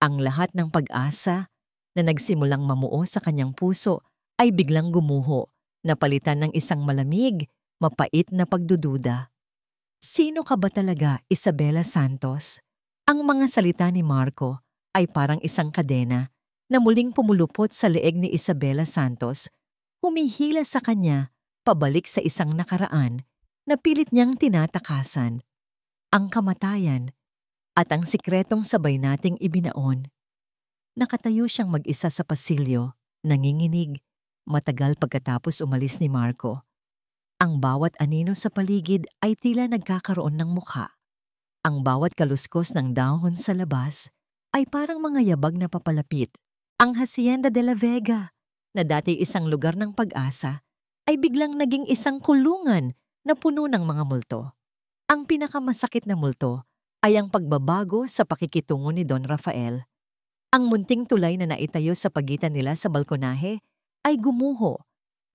[SPEAKER 1] Ang lahat ng pag-asa na nagsimulang mamuo sa kanyang puso ay biglang gumuho, napalitan ng isang malamig, mapait na pagdududa. Sino ka ba talaga, Isabela Santos? Ang mga salita ni Marco ay parang isang kadena na muling pumulupot sa leeg ni Isabela Santos, humihila sa kanya pabalik sa isang nakaraan na pilit niyang tinatakasan. Ang kamatayan at ang sikretong sabay nating ibinaon. Nakatayo siyang mag-isa sa pasilyo, nanginginig, matagal pagkatapos umalis ni Marco. Ang bawat anino sa paligid ay tila nagkakaroon ng mukha. Ang bawat kaluskos ng dahon sa labas ay parang mga yabag na papalapit. Ang Hacienda de la Vega, na dati isang lugar ng pag-asa, ay biglang naging isang kulungan na puno ng mga multo. Ang pinakamasakit na multo ay ang pagbabago sa pakikitungo ni Don Rafael. Ang munting tulay na naitayo sa pagitan nila sa balkonahe ay gumuho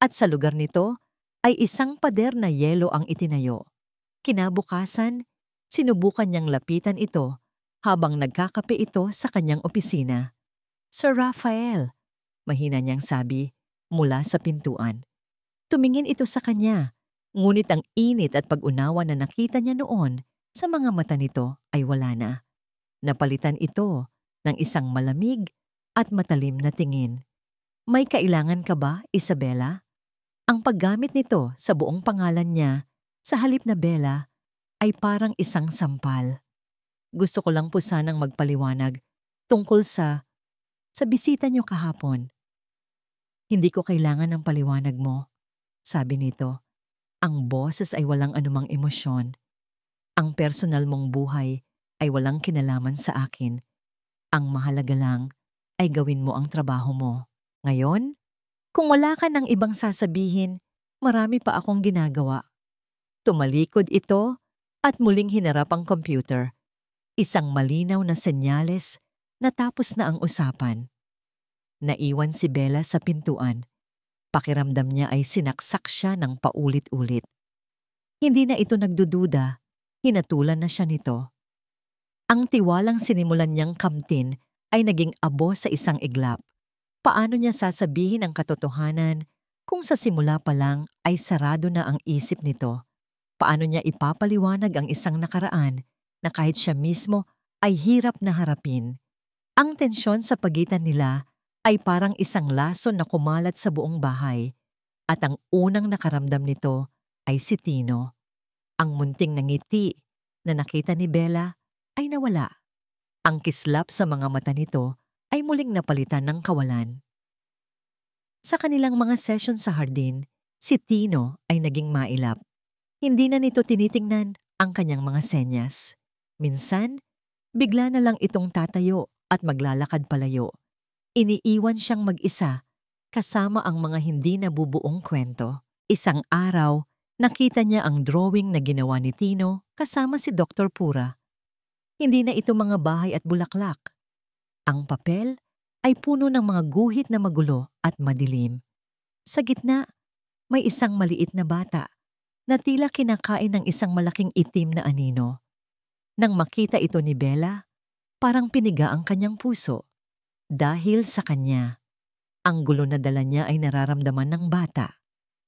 [SPEAKER 1] at sa lugar nito ay isang pader na yelo ang itinayo. Kinabukasan, sinubukan niyang lapitan ito habang nagkakape ito sa kanyang opisina. "Sir Rafael," mahina niyang sabi mula sa pintuan. Tumingin ito sa kanya, ngunit ang init at pag-unawa na nakita niya noon sa mga mata nito ay wala na. Napalitan ito ng isang malamig at matalim na tingin. "May kailangan ka ba, Isabela?" Ang paggamit nito sa buong pangalan niya sa halip na Bella ay parang isang sampal. "Gusto ko lang po sanang magpaliwanag tungkol sa bisita niyo kahapon." "Hindi ko kailangan ng paliwanag mo," sabi nito. "Ang boses ay walang anumang emosyon. Ang personal mong buhay ay walang kinalaman sa akin. Ang mahalaga lang ay gawin mo ang trabaho mo. Ngayon, kung wala ka ng ibang sasabihin, marami pa akong ginagawa." Tumalikod ito at muling hinarap ang computer. Isang malinaw na senyales na tapos na ang usapan. Naiwan si Bella sa pintuan. Pakiramdam niya ay sinaksak siya ng paulit-ulit. Hindi na ito nagdududa, hinatulan na siya nito. Ang tiwalang sinimulan niyang kamtin ay naging abo sa isang iglap. Paano niya sasabihin ang katotohanan kung sa simula pa lang ay sarado na ang isip nito? Paano niya ipapaliwanag ang isang nakaraan na kahit siya mismo ay hirap na harapin? Ang tensyon sa pagitan nila ay parang isang lason na kumalat sa buong bahay, at ang unang nakaramdam nito ay si Tino. Ang munting ngiti na nakita ni Bella ay nawala. Ang kislap sa mga mata nito ay muling napalitan ng kawalan. Sa kanilang mga session sa hardin, si Tino ay naging mailap. Hindi na nito tinitingnan ang kanyang mga senyas. Minsan, bigla na lang itong tatayo at maglalakad palayo. Iniiwan siyang mag-isa kasama ang mga hindi nabubuong kwento. Isang araw, nakita niya ang drawing na ginawa ni Tino kasama si Dr. Pura. Hindi na ito mga bahay at bulaklak. Ang papel ay puno ng mga guhit na magulo at madilim. Sa gitna, may isang maliit na bata na tila kinakain ng isang malaking itim na anino. Nang makita ito ni Bella, parang piniga ang kanyang puso. Dahil sa kanya, ang gulo na dala niya ay nararamdaman ng bata.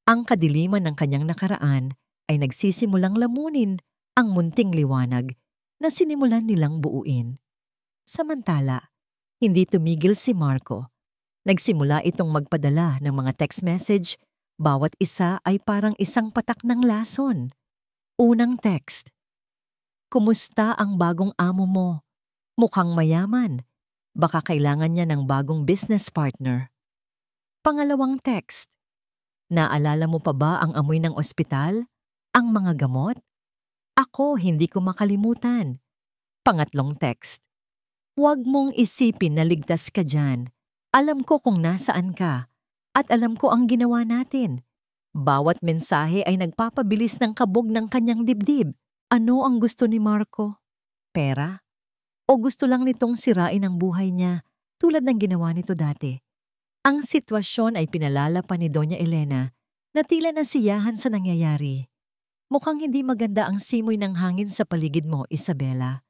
[SPEAKER 1] Ang kadiliman ng kanyang nakaraan ay nagsisimulang lamunin ang munting liwanag na sinimulan nilang buuin. Samantala, hindi tumigil si Marco. Nagsimula itong magpadala ng mga text message, bawat isa ay parang isang patak ng lason. Unang text: Kumusta ang bagong amo mo? Mukhang mayaman. Baka kailangan niya ng bagong business partner. Pangalawang text. Naalala mo pa ba ang amoy ng ospital? Ang mga gamot? Ako, hindi ko makalimutan. Pangatlong text. Huwag mong isipin na ligtas ka dyan. Alam ko kung nasaan ka. At alam ko ang ginawa natin. Bawat mensahe ay nagpapabilis ng kabog ng kanyang dibdib. Ano ang gusto ni Marco? Pera? O gusto lang nitong sirain ang buhay niya tulad ng ginawa nito dati? Ang sitwasyon ay pinalala pa ni Doña Elena na tila nasiyahan sa nangyayari. Mukhang hindi maganda ang simoy ng hangin sa paligid mo, Isabela.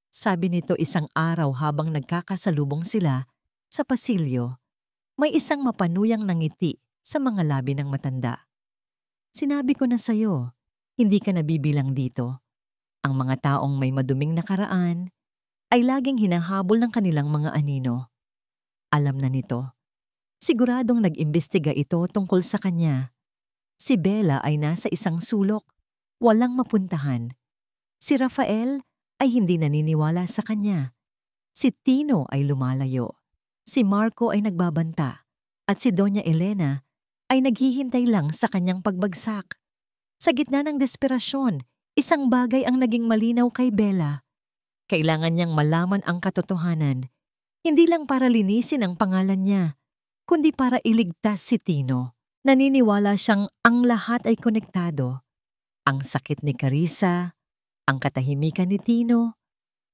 [SPEAKER 1] Sabi nito isang araw habang nagkakasalubong sila sa pasilyo. May isang mapanuyang nangiti sa mga labi ng matanda. Sinabi ko na sa'yo, hindi ka nabibilang dito. Ang mga taong may maduming nakaraan ay laging hinahabol ng kanilang mga anino. Alam na nito. Siguradong nag-imbestiga ito tungkol sa kanya. Si Bella ay nasa isang sulok, walang mapuntahan. Si Rafael ay hindi naniniwala sa kanya. Si Tino ay lumalayo. Si Marco ay nagbabanta. At si Doña Elena ay naghihintay lang sa kanyang pagbagsak. Sa gitna ng desperasyon, isang bagay ang naging malinaw kay Bella. Kailangan niyang malaman ang katotohanan, hindi lang para linisin ang pangalan niya, kundi para iligtas si Tino. Naniniwala siyang ang lahat ay konektado. Ang sakit ni Carissa, ang katahimikan ni Tino,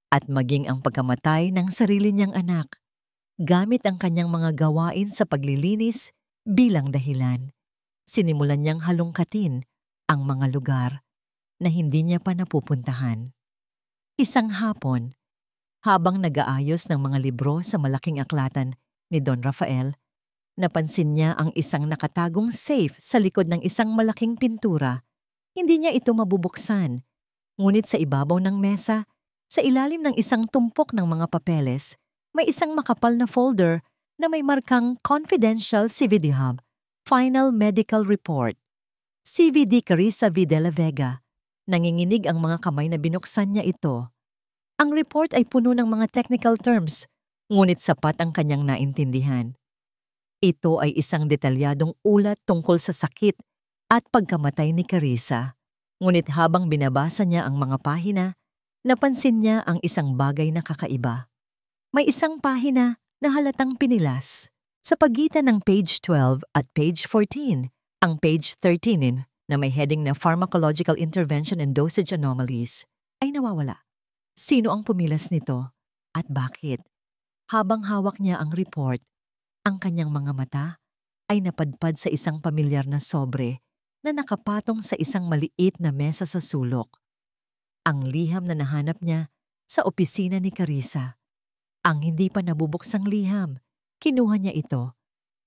[SPEAKER 1] at maging ang pagkamatay ng sarili niyang anak, gamit ang kanyang mga gawain sa paglilinis bilang dahilan. Sinimulan niyang halongkatin ang mga lugar na hindi niya pa napupuntahan. Isang hapon, habang nag-aayos ng mga libro sa malaking aklatan ni Don Rafael, napansin niya ang isang nakatagong safe sa likod ng isang malaking pintura. Hindi niya ito mabubuksan, ngunit sa ibabaw ng mesa, sa ilalim ng isang tumpok ng mga papeles, may isang makapal na folder na may markang Confidential CVD Hub, Final Medical Report. CVD Carissa V. de la Vega. Nanginginig ang mga kamay na binuksan niya ito. Ang report ay puno ng mga technical terms, ngunit sapat ang kanyang naintindihan. Ito ay isang detalyadong ulat tungkol sa sakit at pagkamatay ni Carissa. Ngunit habang binabasa niya ang mga pahina, napansin niya ang isang bagay na kakaiba. May isang pahina na halatang pinilas. Sa pagitan ng page 12 at page 14, ang page 13 na may heading na Pharmacological Intervention and Dosage Anomalies ay nawawala. Sino ang pumilas nito at bakit? Habang hawak niya ang report, ang kanyang mga mata ay napadpad sa isang pamilyar na sobre na nakapatong sa isang maliit na mesa sa sulok. Ang liham na nahanap niya sa opisina ni Carissa. Ang hindi pa nabubuksang liham, kinuha niya ito.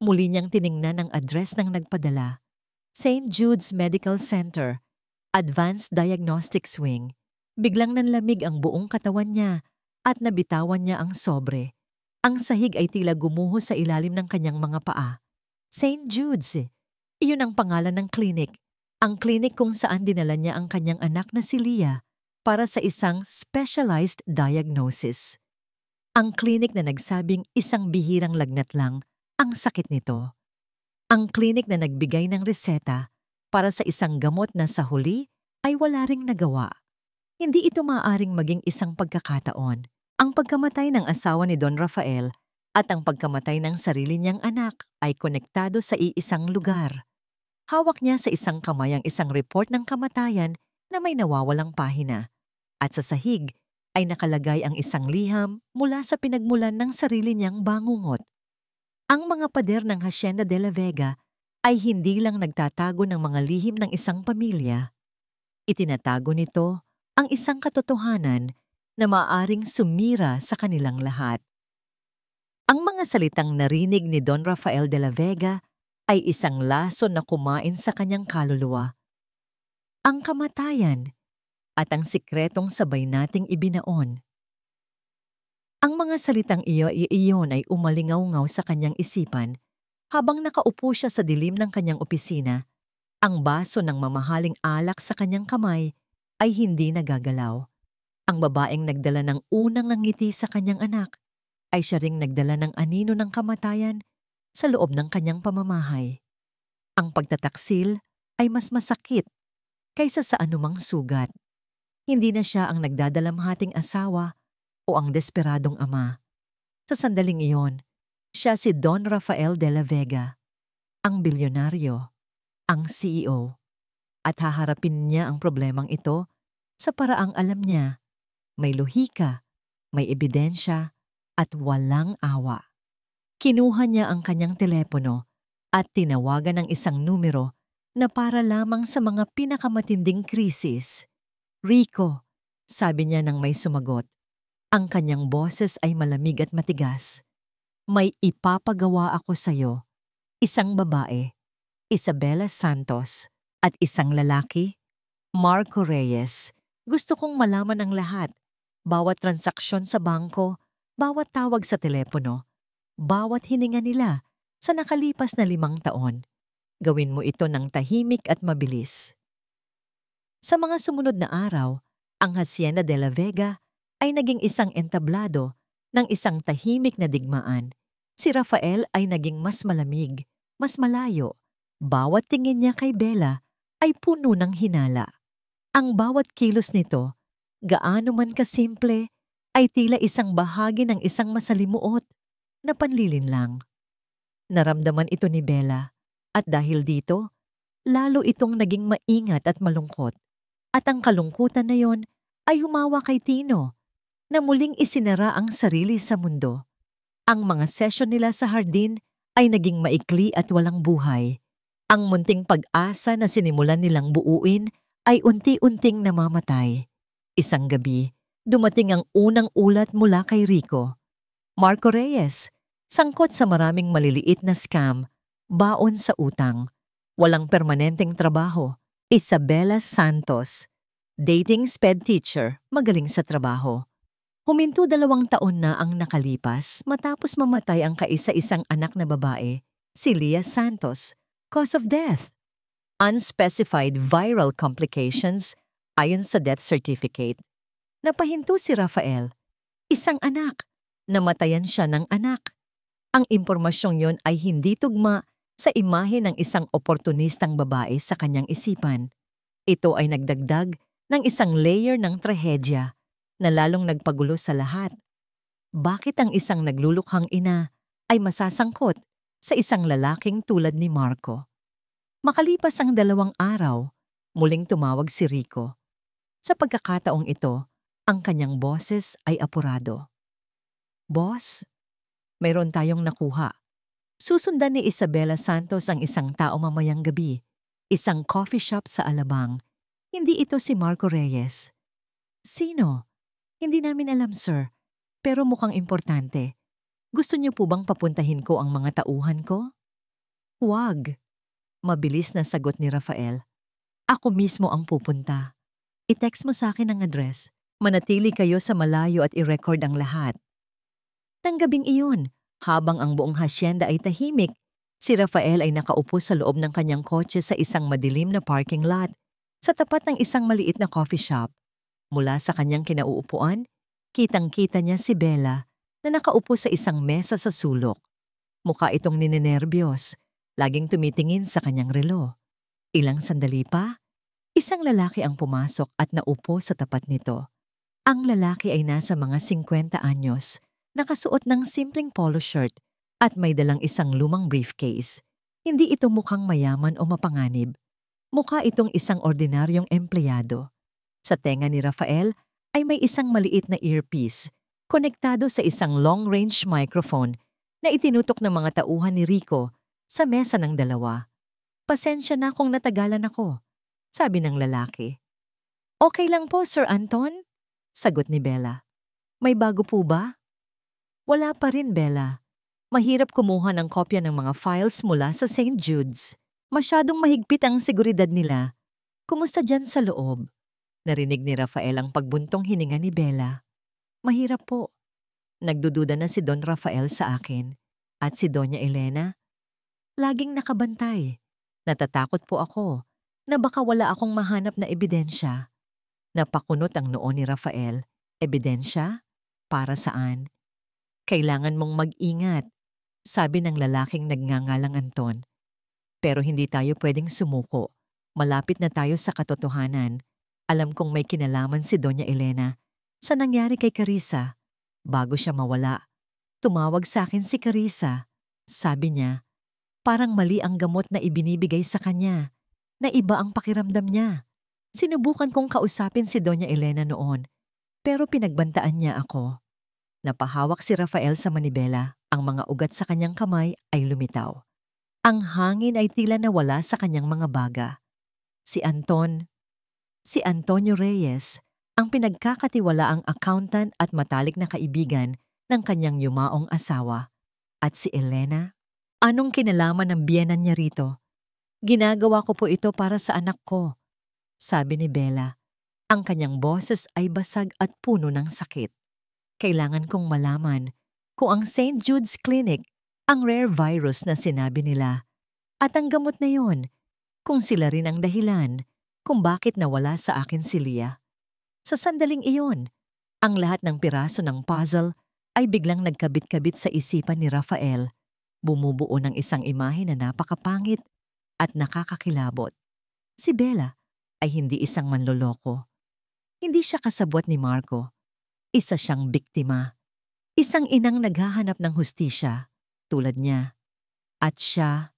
[SPEAKER 1] Muli niyang tiningnan ang address ng nagpadala. St. Jude's Medical Center, Advanced Diagnostics Wing. Biglang nanlamig ang buong katawan niya at nabitawan niya ang sobre. Ang sahig ay tila gumuho sa ilalim ng kanyang mga paa. St. Jude's, iyon ang pangalan ng clinic. Ang clinic kung saan dinala niya ang kanyang anak na si Leah para sa isang specialized diagnosis. Ang clinic na nagsabing isang bihirang lagnat lang ang sakit nito. Ang klinik na nagbigay ng reseta para sa isang gamot na sa huli ay wala ring nagawa. Hindi ito maaaring maging isang pagkakataon. Ang pagkamatay ng asawa ni Don Rafael at ang pagkamatay ng sarili niyang anak ay konektado sa iisang lugar. Hawak niya sa isang kamay ang isang report ng kamatayan na may nawawalang pahina. At sa sahig ay nakalagay ang isang liham mula sa pinagmulan ng sarili niyang bangungot. Ang mga pader ng Hacienda de la Vega ay hindi lang nagtatago ng mga lihim ng isang pamilya. Itinatago nito ang isang katotohanan na maaaring sumira sa kanilang lahat. Ang mga salitang narinig ni Don Rafael de la Vega ay isang lason na kumain sa kanyang kaluluwa. Ang kamatayan at ang sikretong sabay nating ibinaon. Ang mga salitang iyon ay umalingaw-ngaw sa kanyang isipan habang nakaupo siya sa dilim ng kanyang opisina. Ang baso ng mamahaling alak sa kanyang kamay ay hindi nagagalaw. Ang babaeng nagdala ng unang ngiti sa kanyang anak ay siya ring nagdala ng anino ng kamatayan sa loob ng kanyang pamamahay. Ang pagtataksil ay mas masakit kaysa sa anumang sugat. Hindi na siya ang nagdadalamhating asawa o ang desperadong ama. Sa sandaling iyon, siya si Don Rafael de la Vega, ang bilyonaryo, ang CEO, at haharapin niya ang problemang ito sa paraang alam niya, may lohika, may ebidensya, at walang awa. Kinuha niya ang kanyang telepono at tinawagan ng isang numero na para lamang sa mga pinakamatinding krisis. "Rico," sabi niya nang may sumagot. Ang kanyang boses ay malamig at matigas. "May ipapagawa ako sa'yo. Isang babae, Isabela Santos, at isang lalaki, Marco Reyes. Gusto kong malaman ang lahat. Bawat transaksyon sa bangko, bawat tawag sa telepono, bawat hininga nila sa nakalipas na 5 taon. Gawin mo ito ng tahimik at mabilis." Sa mga sumunod na araw, ang Hacienda de la Vega ay naging isang entablado ng isang tahimik na digmaan. Si Rafael ay naging mas malamig, mas malayo. Bawat tingin niya kay Bella ay puno ng hinala. Ang bawat kilos nito, gaano man kasimple, ay tila isang bahagi ng isang masalimuot na panlilinlang. Naramdaman ito ni Bella at dahil dito, lalo itong naging maingat at malungkot. At ang kalungkutan na yon ay humawa kay Tino na muling isinara ang sarili sa mundo. Ang mga sesyon nila sa hardin ay naging maikli at walang buhay. Ang munting pag-asa na sinimulan nilang buuin ay unti-unting namamatay. Isang gabi, dumating ang unang ulat mula kay Rico. Marco Reyes, sangkot sa maraming maliliit na scam, baon sa utang, walang permanenteng trabaho. Isabela Santos, dating sped teacher, magaling sa trabaho. Huminto 2 taon na ang nakalipas matapos mamatay ang kaisa-isang anak na babae, si Leah Santos. Cause of death: unspecified viral complications ayon sa death certificate. Napahinto si Rafael, isang anak. Namatayan siya ng anak. Ang impormasyong yon ay hindi tugma sa imahe ng isang oportunistang babae sa kanyang isipan. Ito ay nagdagdag ng isang layer ng trahedya na lalong nagpagulo sa lahat. Bakit ang isang naglulukhang ina ay masasangkot sa isang lalaking tulad ni Marco? Makalipas ang 2 araw, muling tumawag si Rico. Sa pagkakataong ito, ang kanyang boses ay apurado. "Boss, mayroon tayong nakuha. Susundan ni Isabela Santos ang isang tao mamayang gabi, isang coffee shop sa Alabang. Hindi ito si Marco Reyes." "Sino?" "Hindi namin alam, sir. Pero mukhang importante. Gusto niyo po bang papuntahin ko ang mga tauhan ko?" "Huwag." Mabilis na sagot ni Rafael. "Ako mismo ang pupunta. I-text mo sa akin ang address. Manatili kayo sa malayo at i-record ang lahat." Nang gabing iyon, habang ang buong hacienda ay tahimik, si Rafael ay nakaupo sa loob ng kanyang kotse sa isang madilim na parking lot sa tapat ng isang maliit na coffee shop. Mula sa kanyang kinauupuan, kitang-kita niya si Bella na nakaupo sa isang mesa sa sulok. Mukha itong ninenerbiyos, laging tumitingin sa kanyang relo. Ilang sandali pa, isang lalaki ang pumasok at naupo sa tapat nito. Ang lalaki ay nasa mga 50 anyos, nakasuot ng simpleng polo shirt at may dalang isang lumang briefcase. Hindi ito mukhang mayaman o mapanganib. Mukha itong isang ordinaryong empleyado. Sa tenga ni Rafael ay may isang maliit na earpiece, konektado sa isang long-range microphone na itinutok ng mga tauhan ni Rico sa mesa ng dalawa. "Pasensya na kung natagalan ako," sabi ng lalaki. "Okay lang po, Sir Anton," sagot ni Bella. "May bago po ba?" "Wala pa rin, Bella. Mahirap kumuha ng kopya ng mga files mula sa St. Jude's. Masyadong mahigpit ang seguridad nila. Kumusta dyan sa loob?" Narinig ni Rafael ang pagbuntong hininga ni Bella. "Mahirap po. Nagdududa na si Don Rafael sa akin. At si Doña Elena, laging nakabantay. Natatakot po ako na baka wala akong mahanap na ebidensya." Napakunot ang noo ni Rafael. Ebidensya? Para saan? Kailangan mong mag-ingat, sabi ng lalaking nagngangalang Anton. Pero hindi tayo pwedeng sumuko. Malapit na tayo sa katotohanan. Alam kong may kinalaman si Doña Elena sa nangyari kay Carissa. Bago siya mawala, tumawag sa akin si Carissa. Sabi niya, parang mali ang gamot na ibinibigay sa kanya, na iba ang pakiramdam niya. Sinubukan kong kausapin si Doña Elena noon, pero pinagbantaan niya ako. Napahawak si Rafael sa manibela, ang mga ugat sa kanyang kamay ay lumitaw. Ang hangin ay tila nawala sa kanyang mga baga. Si Antonio Reyes, ang pinagkakatiwalaang accountant at matalik na kaibigan ng kanyang yumaong asawa. At si Elena? Anong kinalaman ng biyenan niya rito? Ginagawa ko po ito para sa anak ko, sabi ni Bella. Ang kanyang boses ay basag at puno ng sakit. Kailangan kong malaman kung ang St. Jude's Clinic ang rare virus na sinabi nila at ang gamot na yon, kung sila rin ang dahilan kung bakit nawala sa akin si Leah. Sa sandaling iyon, ang lahat ng piraso ng puzzle ay biglang nagkabit-kabit sa isipan ni Rafael. Bumubuo ng isang imahe na napakapangit at nakakakilabot. Si Bella ay hindi isang manloloko. Hindi siya kasabwat ni Marco. Isa siyang biktima. Isang inang naghahanap ng hustisya, tulad niya. At siya,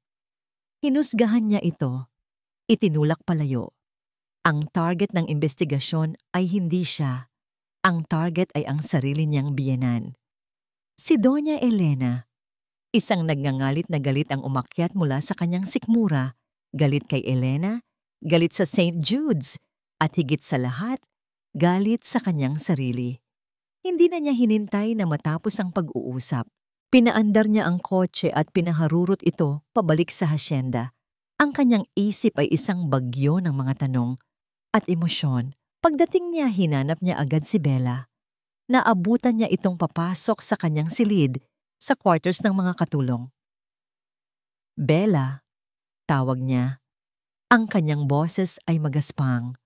[SPEAKER 1] hinusgahan niya ito. Itinulak palayo. Ang target ng investigasyon ay hindi siya. Ang target ay ang sarili niyang biyenan. Si Doña Elena. Isang nagngangalit na galit ang umakyat mula sa kanyang sikmura. Galit kay Elena, galit sa St. Jude's, at higit sa lahat, galit sa kanyang sarili. Hindi na niya hinintay na matapos ang pag-uusap. Pinaandar niya ang kotse at pinaharurot ito pabalik sa hasyenda. Ang kanyang isip ay isang bagyo ng mga tanong at emosyon. Pagdating niya, hinanap niya agad si Bella. Naabutan niya itong papasok sa kanyang silid sa quarters ng mga katulong. Bella, tawag niya. Ang kanyang boses ay magaspang.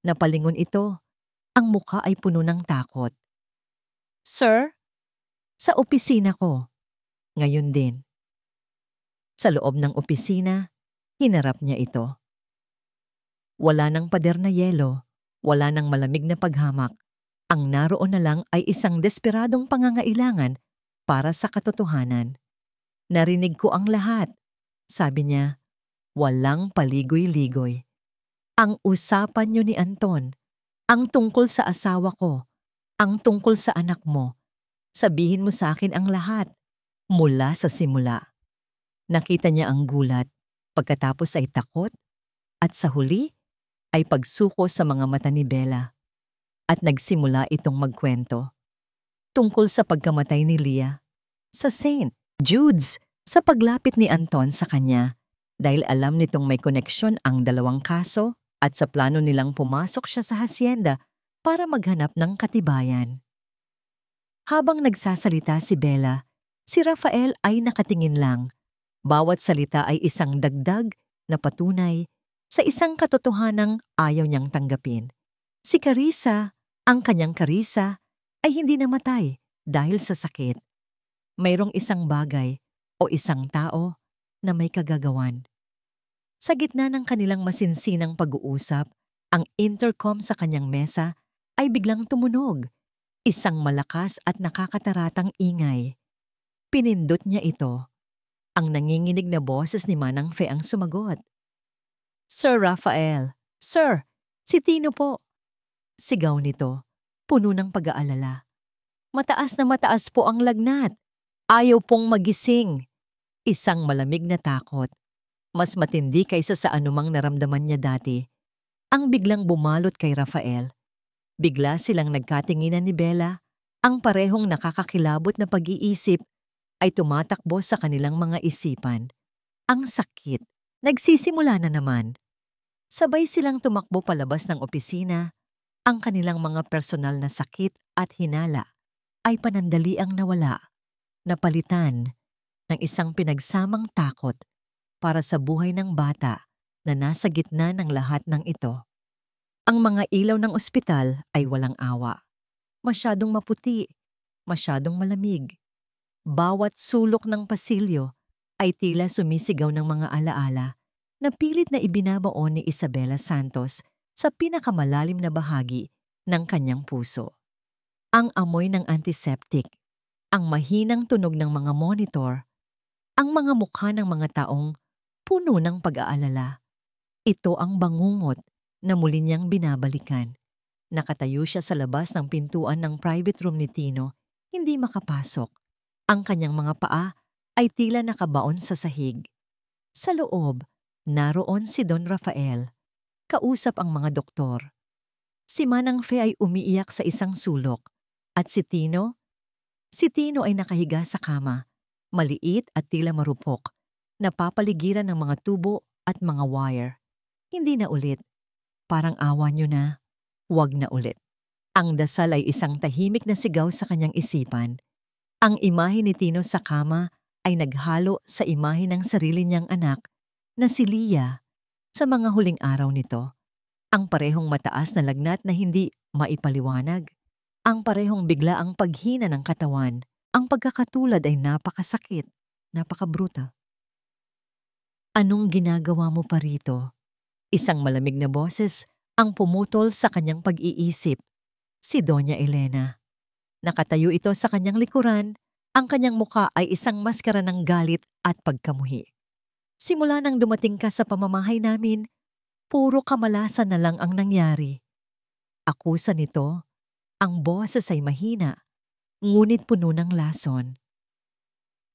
[SPEAKER 1] Napalingon ito. Ang muka ay puno ng takot. Sir? Sa opisina ko. Ngayon din. Sa loob ng opisina, hinarap niya ito. Wala ng pader na yelo, wala ng malamig na paghamak. Ang naroon na lang ay isang desperadong pangangailangan para sa katotohanan. Narinig ko ang lahat, sabi niya. Walang paligoy-ligoy. Ang usapan niyo ni Anton, ang tungkol sa asawa ko, ang tungkol sa anak mo. Sabihin mo sa akin ang lahat, mula sa simula. Nakita niya ang gulat, pagkatapos ay takot, at sa huli ay pagsuko sa mga mata ni Bella. At nagsimula itong magkwento. Tungkol sa pagkamatay ni Leah, sa St. Jude's, sa paglapit ni Anton sa kanya, dahil alam nitong may koneksyon ang dalawang kaso at sa plano nilang pumasok siya sa hasyenda para maghanap ng katibayan. Habang nagsasalita si Bella, si Rafael ay nakatingin lang. Bawat salita ay isang dagdag na patunay sa isang katotohanang ayaw niyang tanggapin. Si Carissa, ang kanyang Carissa, ay hindi namatay dahil sa sakit. Mayroong isang bagay o isang tao na may kagagawan. Sa gitna ng kanilang masinsinang pag-uusap, ang intercom sa kanyang mesa ay biglang tumunog. Isang malakas at nakakataratang ingay. Pinindot niya ito. Ang nanginginig na boses ni Manang Fe ang sumagot. Sir Rafael, Sir, si Tino po. Sigaw nito, puno ng pag-aalala. Mataas na mataas po ang lagnat. Ayaw pong magising. Isang malamig na takot. Mas matindi kaysa sa anumang naramdaman niya dati. Ang biglang bumalot kay Rafael. Bigla silang nagkatinginan ni Bella. Ang parehong nakakakilabot na pag-iisip ay tumatakbo sa kanilang mga isipan. Ang sakit. Nagsisimula na naman. Sabay silang tumakbo palabas ng opisina. Ang kanilang mga personal na sakit at hinala ay panandaliang nawala. Napalitan ng isang pinagsamang takot para sa buhay ng bata na nasa gitna ng lahat ng ito. Ang mga ilaw ng ospital ay walang awa. masyadong maputi, masyadong malamig. Bawat sulok ng pasilyo ay tila sumisigaw ng mga alaala na pilit na ibinabaon ni Isabela Santos sa pinakamalalim na bahagi ng kanyang puso. Ang amoy ng antiseptic, ang mahinang tunog ng mga monitor, ang mga mukha ng mga taong puno ng pag-aalala. Ito ang bangungot na muli niyang binabalikan. Nakatayo siya sa labas ng pintuan ng private room ni Tino, hindi makapasok. Ang kanyang mga paa ay tila nakabaon sa sahig. Sa loob, naroon si Don Rafael, kausap ang mga doktor. Si Manang Fe ay umiiyak sa isang sulok at si Tino ay nakahiga sa kama, maliit at tila marupok, napapaligiran ng mga tubo at mga wire. Hindi na ulit. Parang awa niyo na. Huwag na ulit. Ang dasal ay isang tahimik na sigaw sa kanyang isipan. Ang imahe ni Tino sa kama ay naghalo sa imahe ng sarili niyang anak na si Lia sa mga huling araw nito. Ang parehong mataas na lagnat na hindi maipaliwanag. Ang parehong bigla ang paghina ng katawan. Ang pagkakatulad ay napakasakit, napakabrutal. Anong ginagawa mo pa rito? Isang malamig na boses ang pumutol sa kanyang pag-iisip. Si Doña Elena. Nakatayo ito sa kanyang likuran. Ang kanyang muka ay isang maskara ng galit at pagkamuhi. Simula nang dumating ka sa pamamahay namin, puro kamalasan na lang ang nangyari. Akusa nito, ang boses ay mahina, ngunit puno ng lason.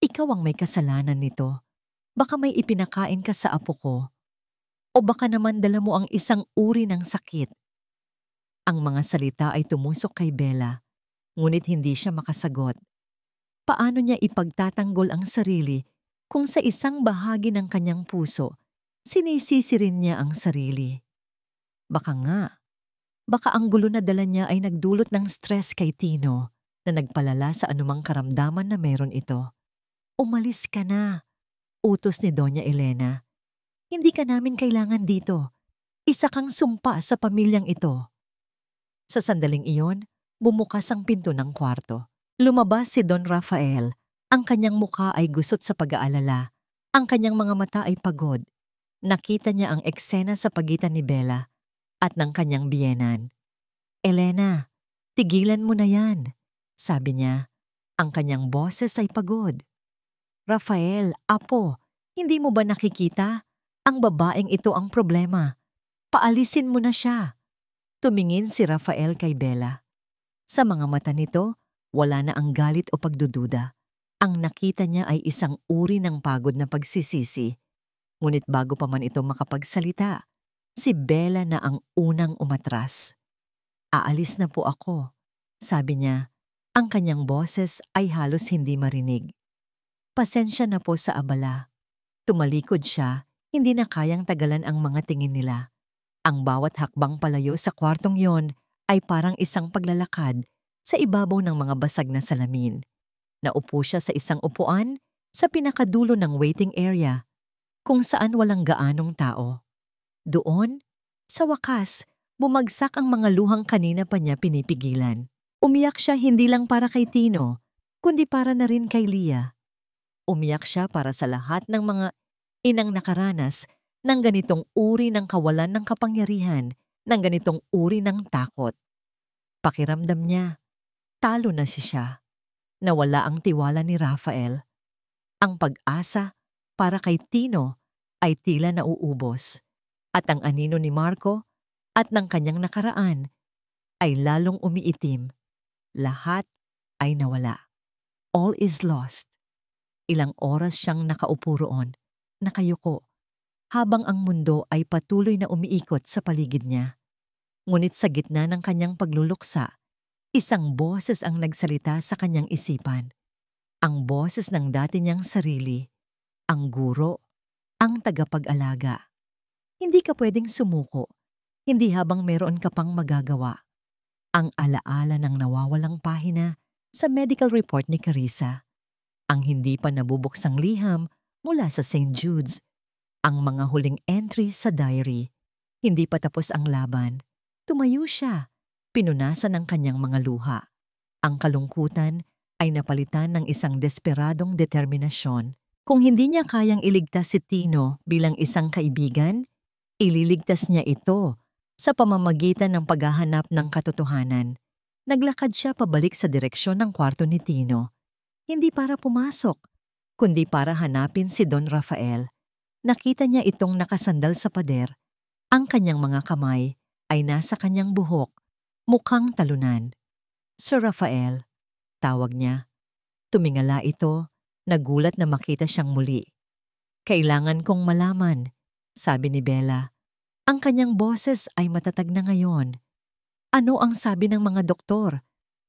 [SPEAKER 1] Ikaw ang may kasalanan nito. Baka may ipinakain ka sa apo ko. O baka naman dala mo ang isang uri ng sakit. Ang mga salita ay tumusok kay Bella, ngunit hindi siya makasagot. Paano niya ipagtatanggol ang sarili kung sa isang bahagi ng kanyang puso, sinisisi rin niya ang sarili? Baka ang gulo na dala niya ay nagdulot ng stress kay Tino na nagpalala sa anumang karamdaman na meron ito. Umalis ka na, utos ni Doña Elena. Hindi ka namin kailangan dito. Isa kang sumpa sa pamilyang ito. Sa sandaling iyon, bumukas ang pinto ng kwarto. Lumabas si Don Rafael. Ang kanyang mukha ay gusot sa pag-aalala. Ang kanyang mga mata ay pagod. Nakita niya ang eksena sa pagitan ni Bella at ng kanyang biyenan. Elena, tigilan mo na yan, sabi niya. Ang kanyang boses ay pagod. Rafael, apo, hindi mo ba nakikita? Ang babaeng ito ang problema. Paalisin mo na siya. Tumingin si Rafael kay Bella. Sa mga mata nito, wala na ang galit o pagdududa. Ang nakita niya ay isang uri ng pagod na pagsisisi. Ngunit bago pa man ito makapagsalita, si Bella na ang unang umatras. Aalis na po ako, sabi niya. Ang kanyang boses ay halos hindi marinig. Pasensya na po sa abala. Tumalikod siya, hindi na kayang tagalan ang mga tingin nila. Ang bawat hakbang palayo sa kwartong yon ay parang isang paglalakad sa ibabaw ng mga basag na salamin. Naupo siya sa isang upuan sa pinakadulo ng waiting area, kung saan walang gaanong tao. Doon, sa wakas, bumagsak ang mga luhang kanina pa niya pinipigilan. Umiyak siya hindi lang para kay Tino, kundi para na rin kay Lia. Umiyak siya para sa lahat ng mga inang nakaranas ng ganitong uri ng kawalan ng kapangyarihan, ng ganitong uri ng takot. Pakiramdam niya, talo na siya. Nawala ang tiwala ni Rafael. Ang pag-asa para kay Tino ay tila nauubos. At ang anino ni Marco at ng kanyang nakaraan ay lalong umiitim. Lahat ay nawala. All is lost. Ilang oras siyang nakaupo roon, nakayuko, habang ang mundo ay patuloy na umiikot sa paligid niya. Ngunit sa gitna ng kanyang pagluluksa, isang boses ang nagsalita sa kanyang isipan. Ang boses ng dati niyang sarili, ang guro, ang tagapag-alaga. Hindi ka pwedeng sumuko, hindi habang meron ka pang magagawa. Ang alaala ng nawawalang pahina sa medical report ni Carissa. Ang hindi pa nabubuksang liham mula sa St. Jude's. Ang mga huling entry sa diary. Hindi pa tapos ang laban. Tumayo siya, pinunasan ng kanyang mga luha. Ang kalungkutan ay napalitan ng isang desperadong determinasyon. Kung hindi niya kayang iligtas si Tino bilang isang kaibigan, ililigtas niya ito sa pamamagitan ng paghahanap ng katotohanan. Naglakad siya pabalik sa direksyon ng kwarto ni Tino. Hindi para pumasok, kundi para hanapin si Don Rafael. Nakita niya itong nakasandal sa pader. Ang kanyang mga kamay ay nasa kanyang buhok, mukhang talunan. Sir Rafael, tawag niya. Tumingala ito, nagulat na makita siyang muli. Kailangan kong malaman, sabi ni Bella. Ang kanyang boses ay matatag na ngayon. Ano ang sabi ng mga doktor?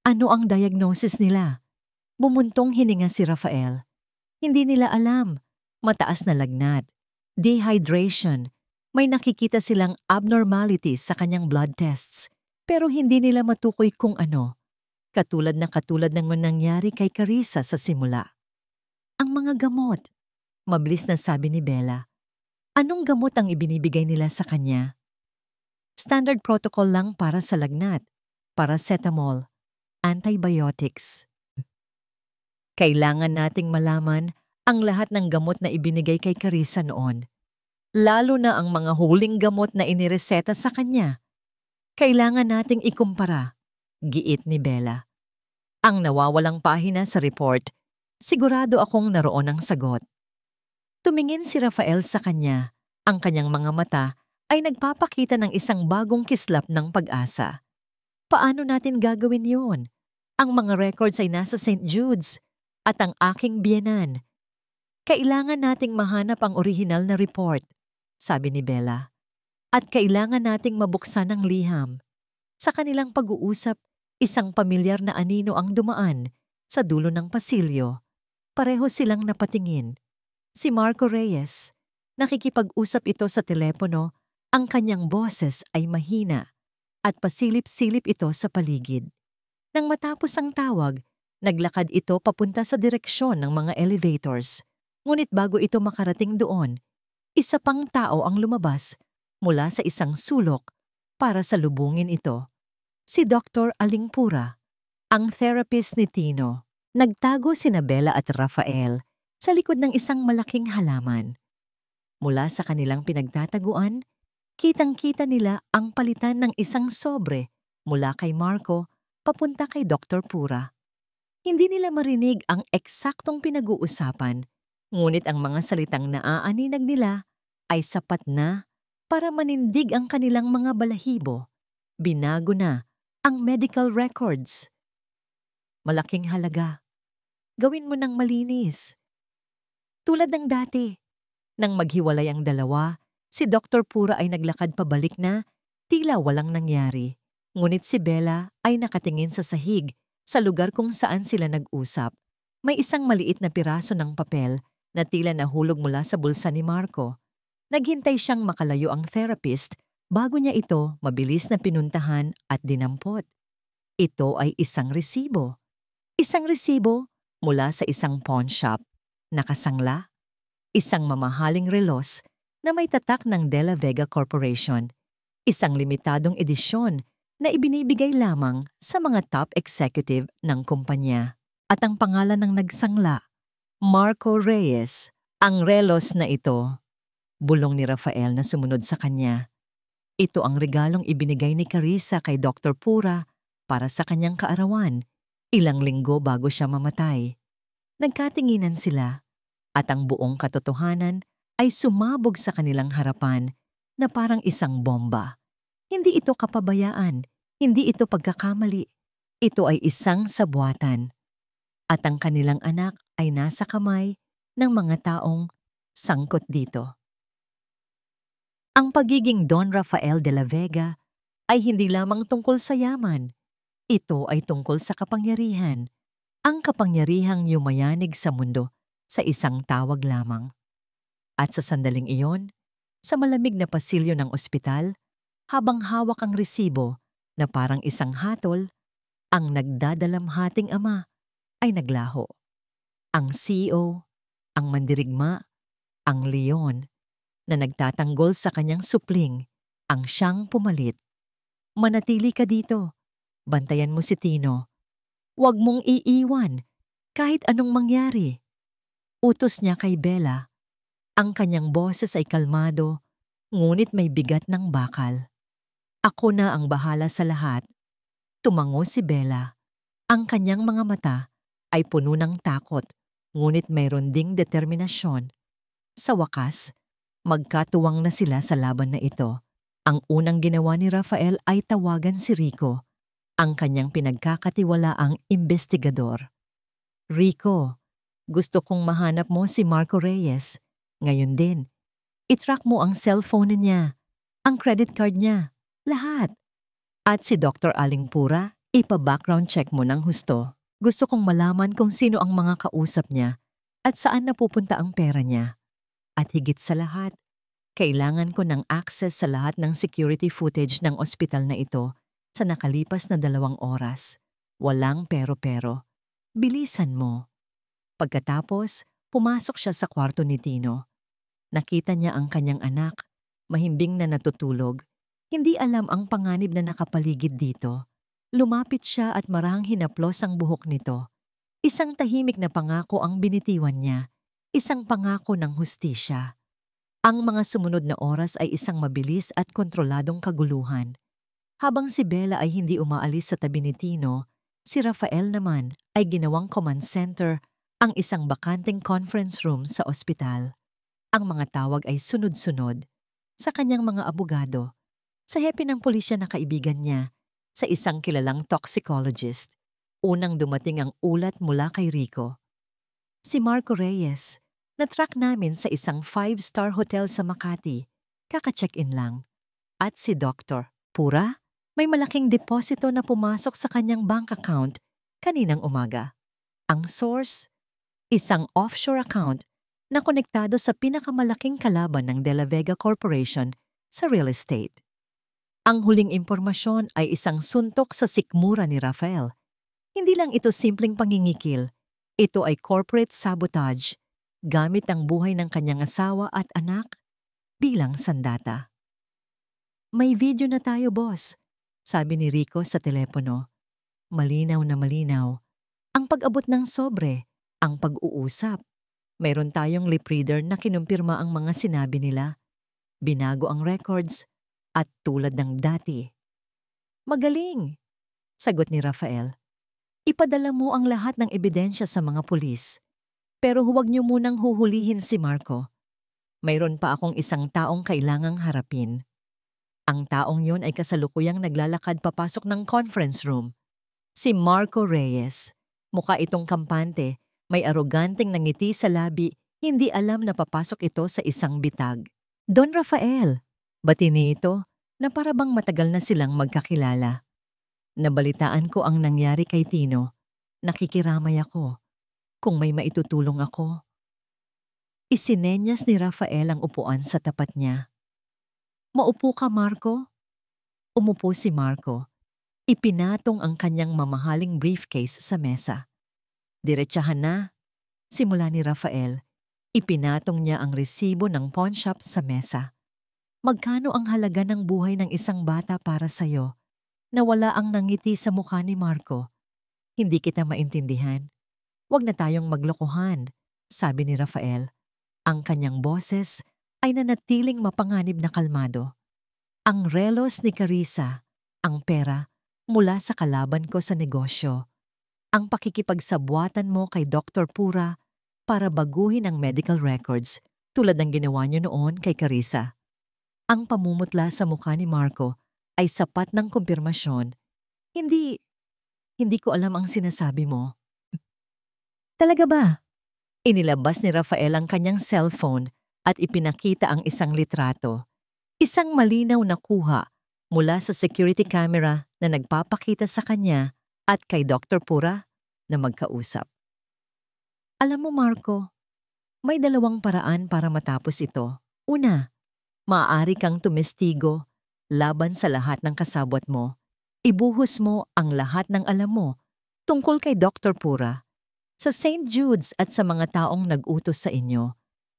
[SPEAKER 1] Ano ang diagnosis nila? Bumuntong hininga si Rafael. Hindi nila alam. Mataas na lagnat, dehydration. May nakikita silang abnormalities sa kanyang blood tests, pero hindi nila matukoy kung ano. Katulad ng nangyari kay Carissa sa simula. Ang mga gamot, mabilis na sabi ni Bella. Anong gamot ang ibinibigay nila sa kanya? Standard protocol lang para sa lagnat, paracetamol, antibiotics. Kailangan nating malaman ang lahat ng gamot na ibinigay kay Carissa noon, lalo na ang mga huling gamot na inireseta sa kanya. Kailangan nating ikumpara, giit ni Bella. Ang nawawalang pahina sa report, sigurado akong naroon ang sagot. Tumingin si Rafael sa kanya. Ang kanyang mga mata ay nagpapakita ng isang bagong kislap ng pag-asa. Paano natin gagawin yun? Ang mga records ay nasa St. Jude's at ang aking biyenan. Kailangan nating mahanap ang orihinal na report, sabi ni Bella. At kailangan nating mabuksan ang liham. Sa kanilang pag-uusap, isang pamilyar na anino ang dumaan sa dulo ng pasilyo. Pareho silang napatingin. Si Marco Reyes. Nakikipag-usap ito sa telepono, ang kanyang boses ay mahina at pasilip-silip ito sa paligid. Nang matapos ang tawag, naglakad ito papunta sa direksyon ng mga elevators. Ngunit bago ito makarating doon, isa pang tao ang lumabas mula sa isang sulok para salubungin ito. Si Dr. Alingpura, ang therapist ni Tino. Nagtago sina Bella at Rafael sa likod ng isang malaking halaman. Mula sa kanilang pinagtataguan, kitang-kita nila ang palitan ng isang sobre mula kay Marco papunta kay Dr. Pura. Hindi nila marinig ang eksaktong pinag-uusapan, ngunit ang mga salitang naaaninag nila ay sapat na para manindig ang kanilang mga balahibo. Binago na ang medical records. Malaking halaga. Gawin mo ng malinis. Tulad ng dati. Nang maghiwalay ang dalawa, si Dr. Pura ay naglakad pabalik na tila walang nangyari. Ngunit si Bella ay nakatingin sa sahig sa lugar kung saan sila nag-usap. May isang maliit na piraso ng papel na tila nahulog mula sa bulsa ni Marco. Naghintay siyang makalayo ang therapist bago niya ito mabilis na pinuntahan at dinampot. Ito ay isang resibo. Isang resibo mula sa isang pawn shop. Nakasangla. Isang mamahaling relos na may tatak ng De La Vega Corporation. Isang limitadong edisyon na ibinibigay lamang sa mga top executive ng kumpanya. At ang pangalan ng nagsangla, Marco Reyes. Ang relos na ito, bulong ni Rafael na sumunod sa kanya. Ito ang regalong ibinigay ni Carissa kay Dr. Pura para sa kanyang kaarawan, ilang linggo bago siya mamatay. Nagkatinginan sila at ang buong katotohanan ay sumabog sa kanilang harapan na parang isang bomba. Hindi ito kapabayaan, hindi ito pagkakamali. Ito ay isang sabuatan. At ang kanilang anak ay nasa kamay ng mga taong sangkot dito. Ang pagiging Don Rafael de la Vega ay hindi lamang tungkol sa yaman. Ito ay tungkol sa kapangyarihan. Ang kapangyarihang yumayanig sa mundo sa isang tawag lamang. At sa sandaling iyon, sa malamig na pasilyo ng ospital, habang hawak ang resibo na parang isang hatol, ang nagdadalamhating ama ay naglaho. Ang CEO, ang mandirigma, ang leon na nagtatanggol sa kanyang supling ang siyang pumalit. Manatili ka dito. Bantayan mo si Tino. Huwag mong iiwan, kahit anong mangyari. Utos niya kay Bella. Ang kanyang boses ay kalmado, ngunit may bigat ng bakal. Ako na ang bahala sa lahat. Tumango si Bella. Ang kanyang mga mata ay puno ng takot, ngunit mayroon ding determinasyon. Sa wakas, magkatuwang na sila sa laban na ito. Ang unang ginawa ni Rafael ay tawagan si Rico, ang kanyang pinagkakatiwalaang investigador. Rico, gusto kong mahanap mo si Marco Reyes. Ngayon din, itrack mo ang cellphone niya, ang credit card niya, lahat. At si Dr. Alingpura, ipa-background check mo ng husto. Gusto kong malaman kung sino ang mga kausap niya at saan napupunta ang pera niya. At higit sa lahat, kailangan ko ng access sa lahat ng security footage ng ospital na ito sa nakalipas na 2 oras. Walang pero-pero. Bilisan mo. Pagkatapos, pumasok siya sa kwarto ni Tino. Nakita niya ang kanyang anak, mahimbing na natutulog. Hindi alam ang panganib na nakapaligid dito. Lumapit siya at marahang hinaplos ang buhok nito. Isang tahimik na pangako ang binitiwan niya. Isang pangako ng hustisya. Ang mga sumunod na oras ay isang mabilis at kontroladong kaguluhan. Habang si Bella ay hindi umaalis sa tabi ni Tino, si Rafael naman ay ginawang command center, ang isang bakanting conference room sa ospital. Ang mga tawag ay sunod-sunod. Sa kanyang mga abogado, sa hepe ng pulisya na kaibigan niya, sa isang kilalang toxicologist. Unang dumating ang ulat mula kay Rico. Si Marco Reyes, na-track namin sa isang 5-star hotel sa Makati. Kaka-check-in lang. At si Dr. Pura, may malaking deposito na pumasok sa kanyang bank account kaninang umaga. Ang source, isang offshore account na konektado sa pinakamalaking kalaban ng De La Vega Corporation sa real estate. Ang huling impormasyon ay isang suntok sa sikmura ni Rafael. Hindi lang ito simpleng pangingikil, ito ay corporate sabotage, gamit ang buhay ng kanyang asawa at anak bilang sandata. May video na tayo, boss, sabi ni Rico sa telepono. Malinaw na malinaw. Ang pag-abot ng sobre, ang pag-uusap. Mayroon tayong lip reader na kinumpirma ang mga sinabi nila. Binago ang records at tulad ng dati. Magaling, sagot ni Rafael. Ipadala mo ang lahat ng ebidensya sa mga pulis. Pero huwag niyo munang huhulihin si Marco. Mayroon pa akong isang taong kailangang harapin. Ang taong yon ay kasalukuyang naglalakad papasok ng conference room. Si Marco Reyes. Mukha itong kampante, may aroganteng nangiti sa labi, hindi alam na papasok ito sa isang bitag. Don Rafael, bati nito na parabang matagal na silang magkakilala. Nabalitaan ko ang nangyari kay Tino. Nakikiramay ako. Kung may maitutulong ako. Isinenyas ni Rafael ang upuan sa tapat niya. Maupo ka, Marco? Umupo si Marco. Ipinatong ang kanyang mamahaling briefcase sa mesa. Diretsahan na. Simula ni Rafael. Ipinatong niya ang resibo ng pawn shop sa mesa. Magkano ang halaga ng buhay ng isang bata para sa'yo? Nawala ang nangiti sa mukha ni Marco. Hindi kita maintindihan. Huwag na tayong maglokohan, sabi ni Rafael. Ang kanyang boses ay nanatiling mapanganib na kalmado. Ang relos ni Carissa, ang pera, mula sa kalaban ko sa negosyo. Ang pakikipagsabwatan mo kay Dr. Pura para baguhin ang medical records tulad ng ginawa niyo noon kay Carissa. Ang pamumutla sa mukha ni Marco ay sapat ng kumpirmasyon. Hindi ko alam ang sinasabi mo. Talaga ba? Inilabas ni Rafael ang kanyang cellphone at ipinakita ang isang litrato. Isang malinaw na kuha mula sa security camera na nagpapakita sa kanya at kay Dr. Pura na magkausap. Alam mo, Marco, may 2 paraan para matapos ito. Una, maaari kang tumestigo laban sa lahat ng kasabwat mo. Ibuhos mo ang lahat ng alam mo tungkol kay Dr. Pura, sa St. Jude's at sa mga taong nag-utos sa inyo.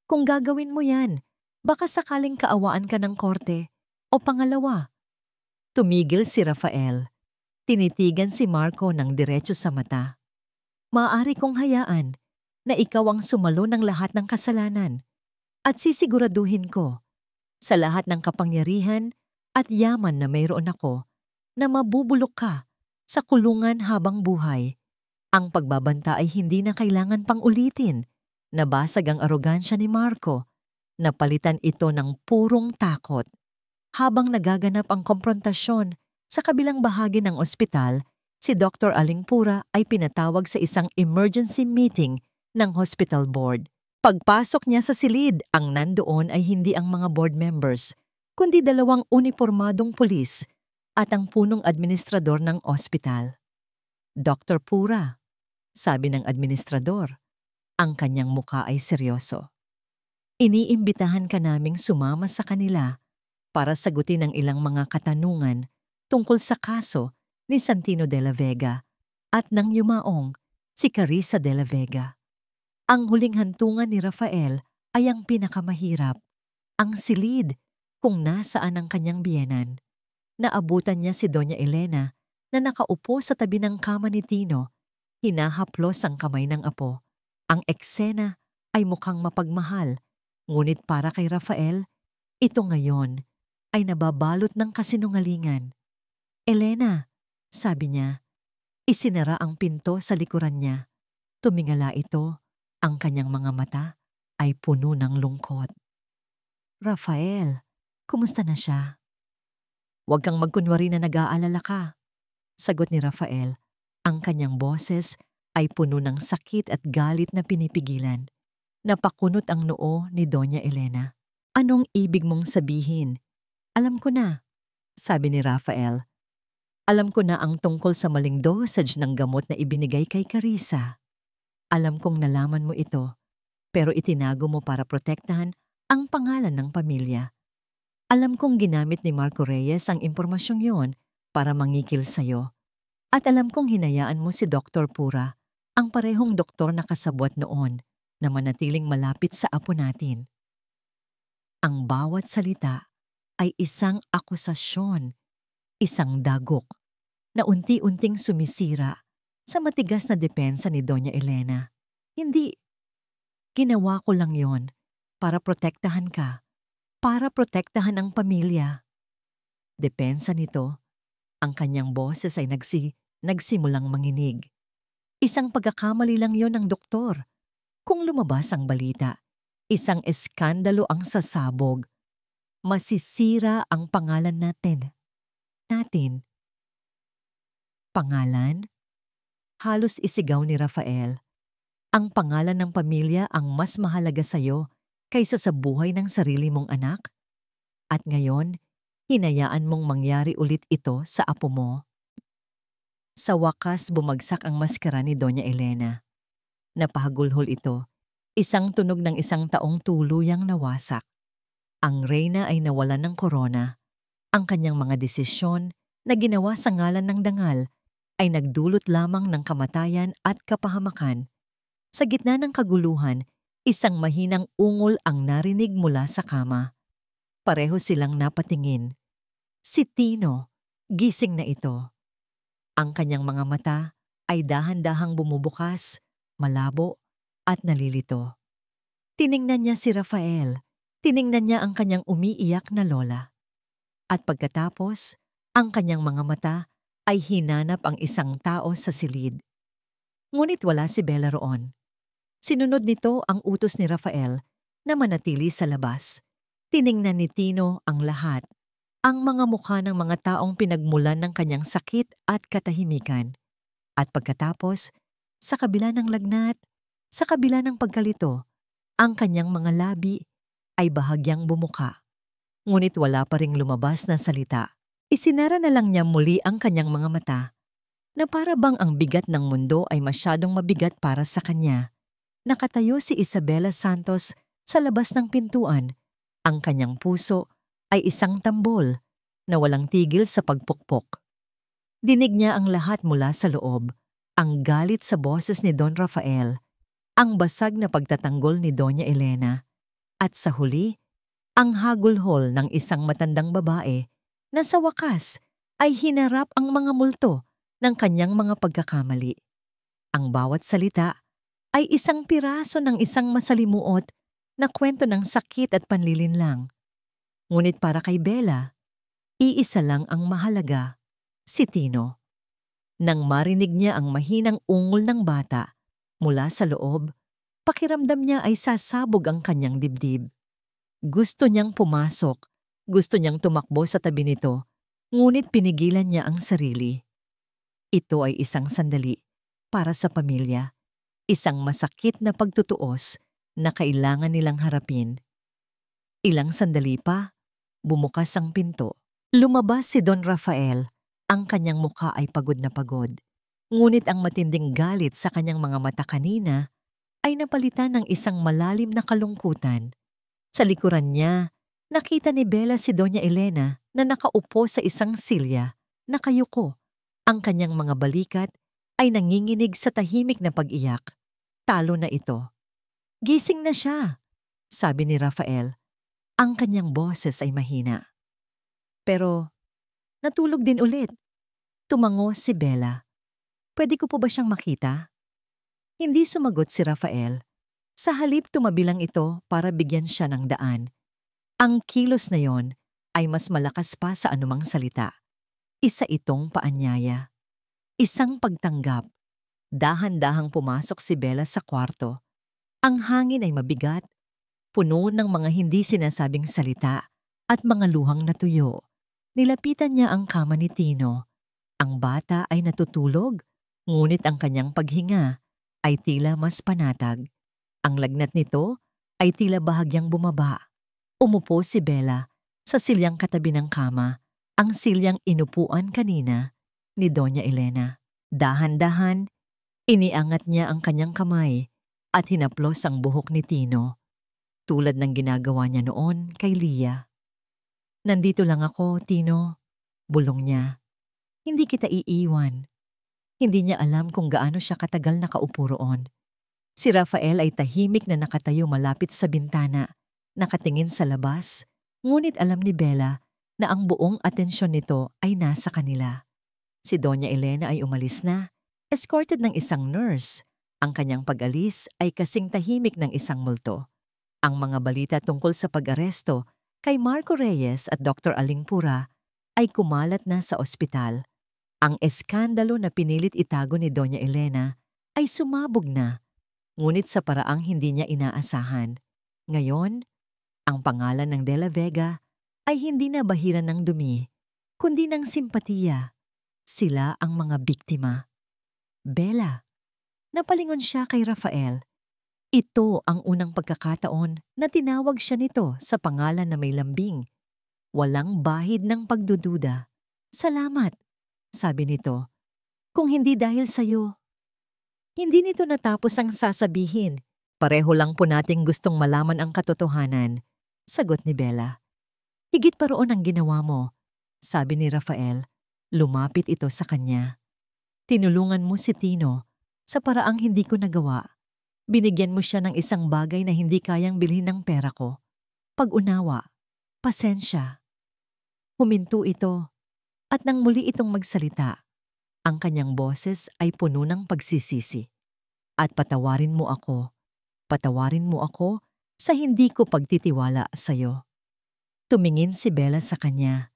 [SPEAKER 1] Kung gagawin mo yan, baka sakaling kaawaan ka ng korte. O pangalawa, tumigil si Rafael. Tinitigan si Marco ng diretso sa mata. Maaari kong hayaan na ikaw ang sumalo ng lahat ng kasalanan at sisiguraduhin ko sa lahat ng kapangyarihan at yaman na mayroon ako na mabubulok ka sa kulungan habang buhay. Ang pagbabanta ay hindi na kailangan pang ulitin. Nabasag ang arogansya ni Marco. Napalitan ito ng purong takot. Habang nagaganap ang komprontasyon sa kabilang bahagi ng ospital, si Dr. Alingpura ay pinatawag sa isang emergency meeting ng hospital board. Pagpasok niya sa silid, ang nandoon ay hindi ang mga board members, kundi 2 unipormadong pulis at ang punong administrador ng ospital. Dr. Pura, sabi ng administrador, ang kanyang mukha ay seryoso. Iniimbitahan ka naming sumama sa kanila para sagutin ang ilang mga katanungan tungkol sa kaso ni Santino de la Vega at ng yumaong si Carissa de la Vega. Ang huling hantungan ni Rafael ay ang pinakamahirap, ang silid kung nasaan ang kanyang biyenan. Naabutan niya si Doña Elena na nakaupo sa tabi ng kama ni Tino, hinahaplos ang kamay ng apo. Ang eksena ay mukhang mapagmahal, ngunit para kay Rafael, ito ngayon ay nababalot ng kasinungalingan. Elena, sabi niya, isinara ang pinto sa likuran niya. Tumingala ito, ang kanyang mga mata ay puno ng lungkot. Rafael, kumusta na siya? Huwag kang magkunwari na nag-aalala ka, sagot ni Rafael. Ang kanyang boses ay puno ng sakit at galit na pinipigilan. Napakunot ang noo ni Doña Elena. Anong ibig mong sabihin? Alam ko na, sabi ni Rafael. Alam ko na ang tungkol sa maling dosage ng gamot na ibinigay kay Carissa. Alam kong nalaman mo ito, pero itinago mo para protektahan ang pangalan ng pamilya. Alam kong ginamit ni Marco Reyes ang impormasyong yon para mangikil sa'yo. At alam kong hinayaan mo si Dr. Pura, ang parehong doktor na kasabwat noon, na manatiling malapit sa apo natin. Ang bawat salita ay isang akusasyon, isang dagok, na unti-unting sumisira sa matigas na depensa ni Doña Elena. Hindi. Ginawa ko lang yon para protektahan ka, para protektahan ang pamilya. Depensa nito, ang kanyang boses ay nagsimulang manginig. Isang pagkakamali lang yon ng doktor. Kung lumabas ang balita, isang eskandalo ang sasabog. Masisira ang pangalan natin. Pangalan? Halos isigaw ni Rafael. Ang pangalan ng pamilya ang mas mahalaga sa'yo kaysa sa buhay ng sarili mong anak? At ngayon, hinayaan mong mangyari ulit ito sa apo mo? Sa wakas bumagsak ang maskara ni Doña Elena. Napahagulhol ito, isang tunog ng isang taong tuluyang nawasak. Ang reyna ay nawalan ng korona. Ang kanyang mga desisyon na ginawa sa ngalan ng dangal ay nagdulot lamang ng kamatayan at kapahamakan. Sa gitna ng kaguluhan, isang mahinang ungol ang narinig mula sa kama. Pareho silang napatingin. Si Tino, gising na ito. Ang kanyang mga mata ay dahan-dahang bumubukas, malabo at nalilito. Tiningnan niya si Rafael, tiningnan niya ang kanyang umiiyak na lola. At pagkatapos, ang kanyang mga mata ay hinanap ang isang tao sa silid. Ngunit wala si Bella roon. Sinunod nito ang utos ni Rafael na manatili sa labas. Tiningnan ni Tino ang lahat, ang mga mukha ng mga taong pinagmulan ng kanyang sakit at katahimikan. At pagkatapos, sa kabila ng lagnat, sa kabila ng pagkalito, ang kanyang mga labi ay bahagyang bumuka. Ngunit wala pa ring lumabas na salita. Isinara na lang niya muli ang kanyang mga mata, na para bang ang bigat ng mundo ay masyadong mabigat para sa kanya. Nakatayo si Isabela Santos sa labas ng pintuan. Ang kanyang puso ay isang tambol na walang tigil sa pagpukpok. Dinig niya ang lahat mula sa loob, ang galit sa boses ni Don Rafael, ang basag na pagtatanggol ni Doña Elena, at sa huli, ang hagulhol ng isang matandang babae na sa wakas ay hinarap ang mga multo ng kanyang mga pagkakamali. Ang bawat salita ay isang piraso ng isang masalimuot na kwento ng sakit at panlilinlang. Ngunit para kay Bella, iisa lang ang mahalaga, si Tino. Nang marinig niya ang mahinang ungol ng bata mula sa loob, pakiramdam niya ay sasabog ang kanyang dibdib. Gusto niyang pumasok, gusto niyang tumakbo sa tabi nito, ngunit pinigilan niya ang sarili. Ito ay isang sandali para sa pamilya, isang masakit na pagtutuos na kailangan nilang harapin. Ilang sandali pa, bumukas ang pinto. Lumabas si Don Rafael. Ang kanyang mukha ay pagod na pagod. Ngunit ang matinding galit sa kanyang mga mata kanina ay napalitan ng isang malalim na kalungkutan. Sa likuran niya, nakita ni Bella si Doña Elena na nakaupo sa isang silya, nakayuko. Ang kanyang mga balikat ay nanginginig sa tahimik na pag-iyak. Talo na ito. Gising na siya, sabi ni Rafael. Ang kanyang boses ay mahina. Pero natulog din ulit. Tumango si Bella. Pwede ko po ba siyang makita? Hindi sumagot si Rafael. Sa halip tumabi lang ito para bigyan siya ng daan. Ang kilos na yon ay mas malakas pa sa anumang salita. Isa itong paanyaya. Isang pagtanggap. Dahan-dahang pumasok si Bella sa kwarto. Ang hangin ay mabigat, puno ng mga hindi sinasabing salita at mga luhang natuyo. Nilapitan niya ang kama ni Tino. Ang bata ay natutulog, ngunit ang kanyang paghinga ay tila mas panatag. Ang lagnat nito ay tila bahagyang bumaba. Umupo si Bella sa silyang katabi ng kama, ang silyang inupuan kanina ni Doña Elena. Dahan-dahan, iniangat niya ang kanyang kamay at hinaplos ang buhok ni Tino, tulad ng ginagawa niya noon kay Lia. Nandito lang ako, Tino, bulong niya. Hindi kita iiwan. Hindi niya alam kung gaano siya katagal nakaupo roon. Si Rafael ay tahimik na nakatayo malapit sa bintana, nakatingin sa labas, ngunit alam ni Bella na ang buong atensyon nito ay nasa kanila. Si Doña Elena ay umalis na, escorted ng isang nurse. Ang kanyang pag-alis ay kasing tahimik ng isang multo. Ang mga balita tungkol sa pag-aresto kay Marco Reyes at Dr. Aling Pura ay kumalat na sa ospital. Ang eskandalo na pinilit itago ni Doña Elena ay sumabog na, ngunit sa paraang hindi niya inaasahan. Ngayon, ang pangalan ng De La Vega ay hindi na bahiran ng dumi, kundi ng simpatiya. Sila ang mga biktima. Bella, napalingon siya kay Rafael. Ito ang unang pagkakataon na tinawag siya nito sa pangalan na may lambing. Walang bahid ng pagdududa. Salamat, sabi nito. Kung hindi dahil sa'yo. Hindi nito natapos ang sasabihin. Pareho lang po nating gustong malaman ang katotohanan, sagot ni Bella. Higit pa roon ang ginawa mo, sabi ni Rafael. Lumapit ito sa kanya. Tinulungan mo si Tino sa paraang hindi ko nagawa. Binigyan mo siya ng isang bagay na hindi kayang bilhin ng pera ko. Pag-unawa, pasensya. Huminto ito at nang muli itong magsalita, ang kanyang boses ay puno ng pagsisisi. At patawarin mo ako sa hindi ko pagtitiwala sa'yo. Tumingin si Bella sa kanya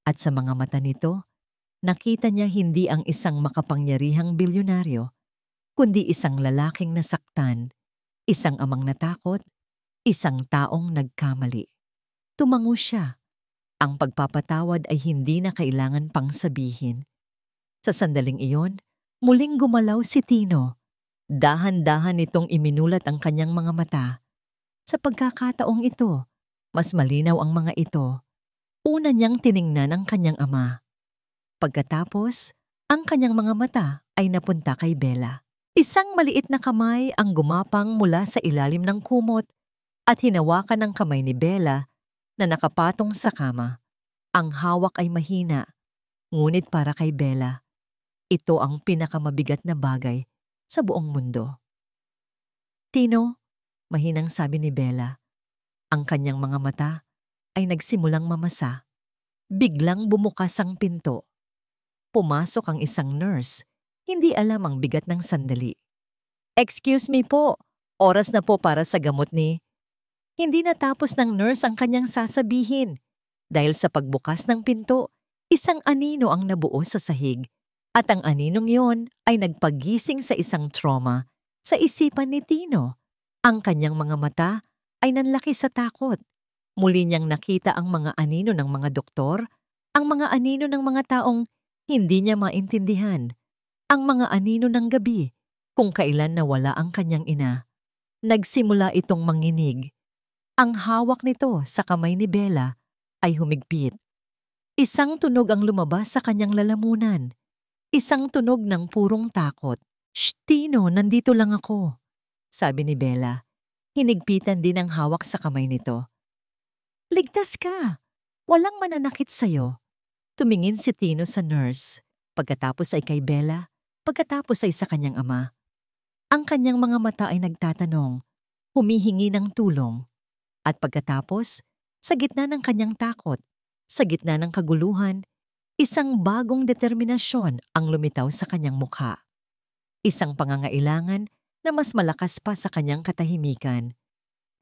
[SPEAKER 1] at sa mga mata nito, nakita niya hindi ang isang makapangyarihang bilyonaryo, kundi isang lalaking nasaktan, isang amang natakot, isang taong nagkamali. Tumango siya. Ang pagpapatawad ay hindi na kailangan pang sabihin. Sa sandaling iyon, muling gumalaw si Tino. Dahan-dahan nitong iminulat ang kanyang mga mata. Sa pagkakataong ito, mas malinaw ang mga ito. Una niyang tiningnan ang kanyang ama. Pagkatapos, ang kanyang mga mata ay napunta kay Bella. Isang maliit na kamay ang gumapang mula sa ilalim ng kumot at hinawakan ng kamay ni Bella na nakapatong sa kama. Ang hawak ay mahina, ngunit para kay Bella, ito ang pinakamabigat na bagay sa buong mundo. Tino, mahinang sabi ni Bella. Ang kanyang mga mata ay nagsimulang mamasa. Biglang bumukas ang pinto. Pumasok ang isang nurse. Hindi alam ang bigat ng sandali. "Excuse me po, oras na po para sa gamot ni..." Hindi natapos ng nurse ang kanyang sasabihin. Dahil sa pagbukas ng pinto, isang anino ang nabuo sa sahig. At ang aninong yon ay nagpagising sa isang trauma sa isipan ni Tino. Ang kanyang mga mata ay nanlaki sa takot. Muli niyang nakita ang mga anino ng mga doktor, ang mga anino ng mga taong hindi niya maintindihan, ang mga anino ng gabi kung kailan nawala ang kanyang ina. Nagsimula itong manginig. Ang hawak nito sa kamay ni Bella ay humigpit. Isang tunog ang lumabas sa kanyang lalamunan. Isang tunog ng purong takot. "Shh, Tino, nandito lang ako," sabi ni Bella. Hinigpitan din ang hawak sa kamay nito. "Ligtas ka! Walang mananakit sa'yo." Tumingin si Tino sa nurse. Pagkatapos ay kay Bella. Pagkatapos ay sa kanyang ama. Ang kanyang mga mata ay nagtatanong, humihingi ng tulong. At pagkatapos, sa gitna ng kanyang takot, sa gitna ng kaguluhan, isang bagong determinasyon ang lumitaw sa kanyang mukha. Isang pangangailangan na mas malakas pa sa kanyang katahimikan.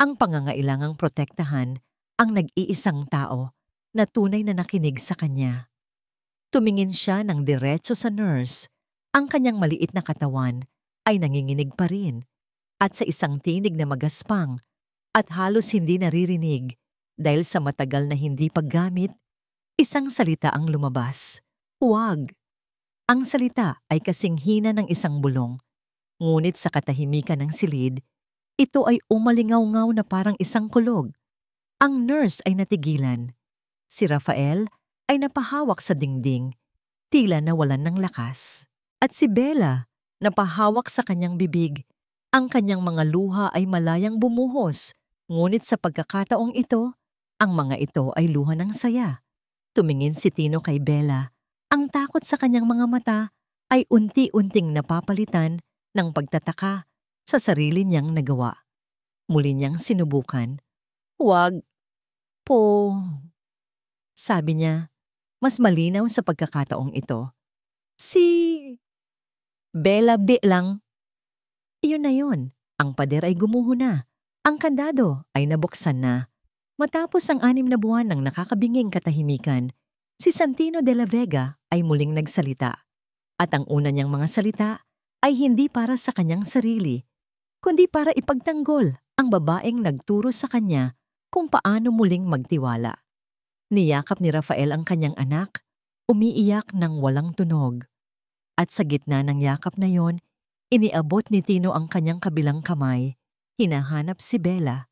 [SPEAKER 1] Ang pangangailangang protektahan ang nag-iisang tao na tunay na nakinig sa kanya. Tumingin siya ng diretso sa nurse. Ang kanyang maliit na katawan ay nanginginig pa rin. At sa isang tinig na magaspang at halos hindi naririnig dahil sa matagal na hindi paggamit, isang salita ang lumabas. "Huwag." Ang salita ay kasing hina ng isang bulong. Ngunit sa katahimikan ng silid, ito ay umalingaw-ngaw na parang isang kulog. Ang nurse ay natigilan. Si Rafael ay napahawak sa dingding, tila nawalan ng lakas. At si Bella, napahawak sa kanyang bibig. Ang kanyang mga luha ay malayang bumuhos, ngunit sa pagkakataong ito, ang mga ito ay luha ng saya. Tumingin si Tino kay Bella. Ang takot sa kanyang mga mata ay unti-unting napapalitan ng pagtataka sa sarili niyang nagawa. Muli niyang sinubukan. "Huwag po," sabi niya, mas malinaw sa pagkakataong ito. "Si Bella B lang." Iyon na yon. Ang pader ay gumuho na. Ang kandado ay nabuksan na. Matapos ang 6 na buwan ng nakakabinging katahimikan, si Santino de la Vega ay muling nagsalita. At ang una niyang mga salita ay hindi para sa kanyang sarili, kundi para ipagtanggol ang babaeng nagturo sa kanya kung paano muling magtiwala. Niyakap ni Rafael ang kanyang anak, umiiyak ng walang tunog. At sa gitna ng yakap na yon, iniabot ni Tino ang kanyang kabilang kamay, hinahanap si Bella.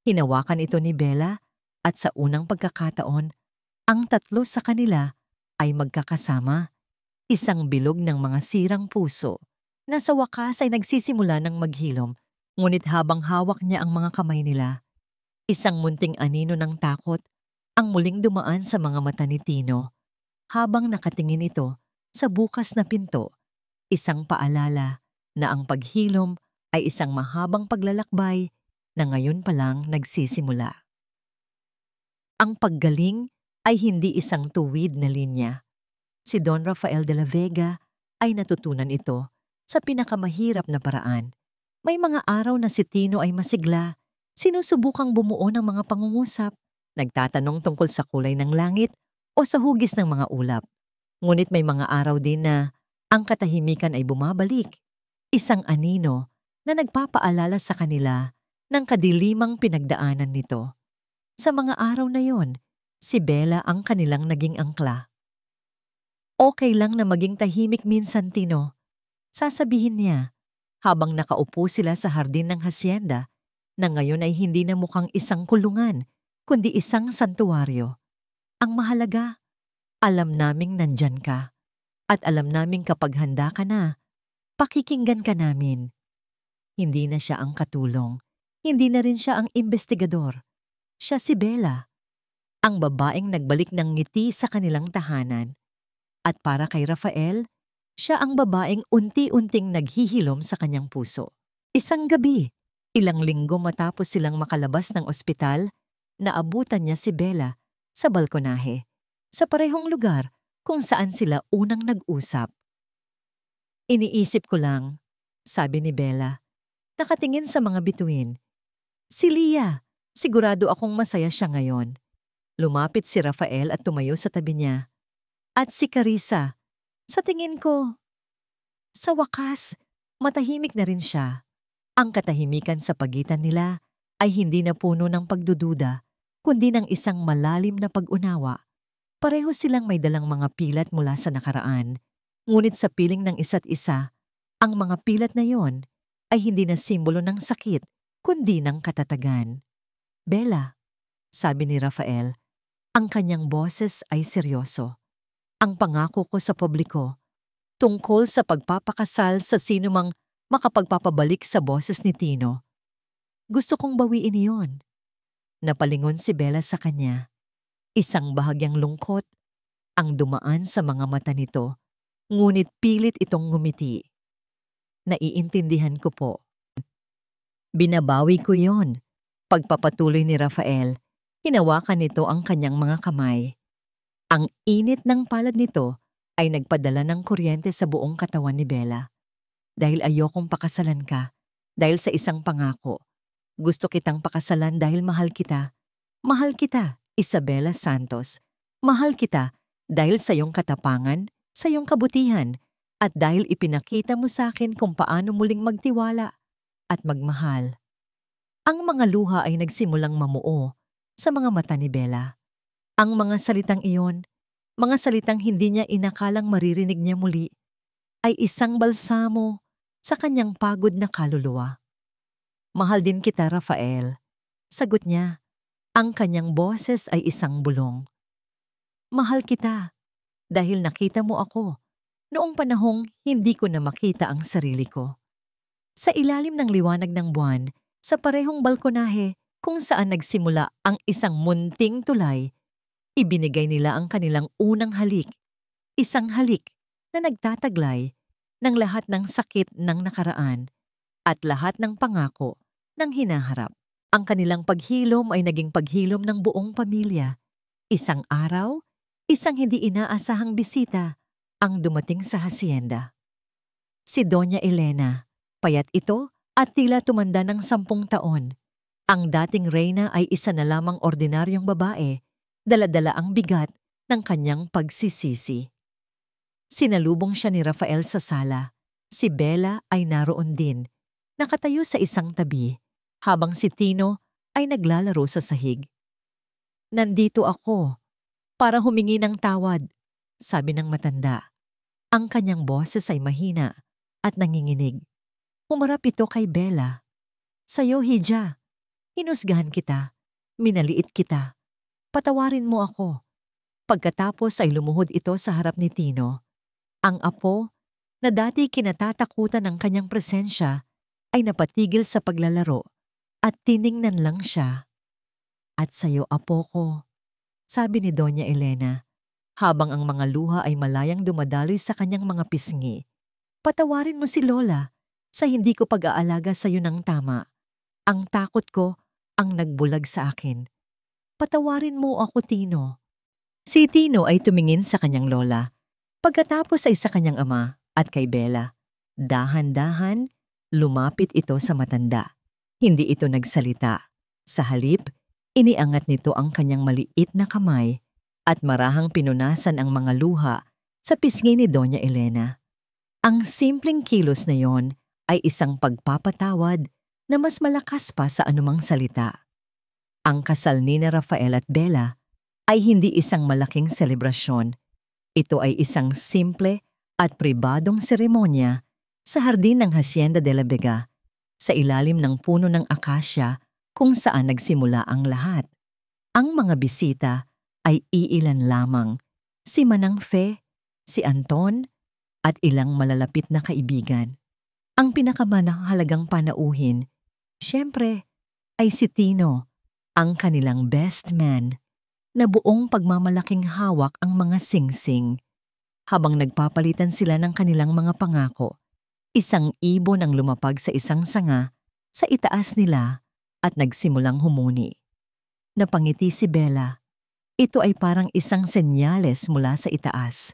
[SPEAKER 1] Hinawakan ito ni Bella at sa unang pagkakataon, ang tatlo sa kanila ay magkakasama. Isang bilog ng mga sirang puso na sa wakas ay nagsisimula ng maghilom, ngunit habang hawak niya ang mga kamay nila, isang munting anino ng takot ang muling dumaan sa mga mata ni Tino. Habang nakatingin ito sa bukas na pinto, isang paalala na ang paghilom ay isang mahabang paglalakbay na ngayon pa lang nagsisimula. Ang paggaling ay hindi isang tuwid na linya. Si Don Rafael de la Vega ay natutunan ito sa pinakamahirap na paraan. May mga araw na si Tino ay masigla, sinusubukang bumuo ng mga pangungusap, nagtatanong tungkol sa kulay ng langit o sa hugis ng mga ulap. Ngunit may mga araw din na ang katahimikan ay bumabalik. Isang anino na nagpapaalala sa kanila ng kadilimang pinagdaanan nito. Sa mga araw na yon, si Bella ang kanilang naging angkla. "Okay lang na maging tahimik minsan, Tino," sasabihin niya habang nakaupo sila sa hardin ng hasyenda na ngayon ay hindi na mukhang isang kulungan kundi isang santuwaryo. "Ang mahalaga, alam naming nandyan ka at alam naming kapag handa ka na, pakikinggan ka namin." Hindi na siya ang katulong, hindi na rin siya ang investigador. Siya si Bella, ang babaeng nagbalik ng ngiti sa kanilang tahanan. At para kay Rafael, siya ang babaeng unti-unting naghihilom sa kanyang puso. Isang gabi, ilang linggo matapos silang makalabas ng ospital, naabutan niya si Bella sa balkonahe. Sa parehong lugar kung saan sila unang nag-usap. Iniisip ko lang, sabi ni Bella, nakatingin sa mga bituin. Si Leah, sigurado akong masaya siya ngayon. Lumapit si Rafael at tumayo sa tabi niya. At si Carissa, sa tingin ko, sa wakas, matahimik na rin siya. Ang katahimikan sa pagitan nila ay hindi na puno ng pagdududa, kundi ng isang malalim na pag-unawa. Pareho silang may dalang mga pilat mula sa nakaraan, ngunit sa piling ng isa't isa, ang mga pilat na yon ay hindi na simbolo ng sakit, kundi ng katatagan. Bella, sabi ni Rafael, ang kanyang boses ay seryoso. Ang pangako ko sa publiko, tungkol sa pagpapakasal sa sinumang makapagpapabalik sa boses ni Tino. Gusto kong bawiin iyon. Napalingon si Bella sa kanya. Isang bahagyang lungkot ang dumaan sa mga mata nito, ngunit pilit itong ngumiti. Naiintindihan ko po. Binabawi ko yon. Pagpapatuloy ni Rafael, hinawakan nito ang kanyang mga kamay. Ang init ng palad nito ay nagpadala ng kuryente sa buong katawan ni Bella. Dahil ayokong pakasalan ka, dahil sa isang pangako. Gusto kitang pakasalan dahil mahal kita. Mahal kita, Isabela Santos. Mahal kita dahil sa iyong katapangan, sa iyong kabutihan, at dahil ipinakita mo sa akin kung paano muling magtiwala at magmahal. Ang mga luha ay nagsimulang mamuo sa mga mata ni Bella. Ang mga salitang iyon, mga salitang hindi niya inakalang maririnig niya muli, ay isang balsamo sa kanyang pagod na kaluluwa. Mahal din kita, Rafael. Sagot niya. Ang kanyang boses ay isang bulong. Mahal kita dahil nakita mo ako noong panahong hindi ko na makita ang sarili ko. Sa ilalim ng liwanag ng buwan, sa parehong balkonahe kung saan nagsimula ang isang munting tulay, ibinigay nila ang kanilang unang halik, isang halik na nagtataglay ng lahat ng sakit ng nakaraan at lahat ng pangako ng hinaharap. Ang kanilang paghilom ay naging paghilom ng buong pamilya. Isang araw, isang hindi inaasahang bisita ang dumating sa hacienda. Si Doña Elena, payat ito at tila tumanda ng 10 taon. Ang dating reyna ay isa na lamang ordinaryong babae, dala-dala ang bigat ng kanyang pagsisisi. Sinalubong siya ni Rafael sa sala. Si Bella ay naroon din, nakatayo sa isang tabi, habang si Tino ay naglalaro sa sahig. Nandito ako para humingi ng tawad, sabi ng matanda. Ang kanyang boses ay mahina at nanginginig. Humarap ito kay Bella. Sa'yo, Hija. Hinusgahan kita. Minaliit kita. Patawarin mo ako. Pagkatapos ay lumuhod ito sa harap ni Tino. Ang apo, na dati kinatatakutan ng kanyang presensya, ay napatigil sa paglalaro at tiningnan lang siya. At sa'yo, apo ko, sabi ni Doña Elena, habang ang mga luha ay malayang dumadaloy sa kanyang mga pisngi. Patawarin mo si Lola sa hindi ko pag-aalaga sa'yo ng tama. Ang takot ko ang nagbulag sa akin. Patawarin mo ako, Tino. Si Tino ay tumingin sa kanyang lola. Pagkatapos ay sa kanyang ama at kay Bella. Dahan-dahan, lumapit ito sa matanda. Hindi ito nagsalita. Sa halip, iniangat nito ang kanyang maliit na kamay at marahang pinunasan ang mga luha sa pisngi ni Doña Elena. Ang simpleng kilos na yon ay isang pagpapatawad na mas malakas pa sa anumang salita. Ang kasal ni Rafael at Bella ay hindi isang malaking selebrasyon. Ito ay isang simple at pribadong seremonya sa hardin ng Hacienda de la Vega, sa ilalim ng puno ng akasya kung saan nagsimula ang lahat. Ang mga bisita ay iilan lamang, si Manang Fe, si Anton, at ilang malalapit na kaibigan. Ang pinakamahalagang panauhin, siyempre, ay si Tino, ang kanilang best man, na buong pagmamalaking hawak ang mga singsing. Habang nagpapalitan sila ng kanilang mga pangako, isang ibon ang lumapag sa isang sanga sa itaas nila at nagsimulang humuni. Napangiti si Bella. Ito ay parang isang senyales mula sa itaas,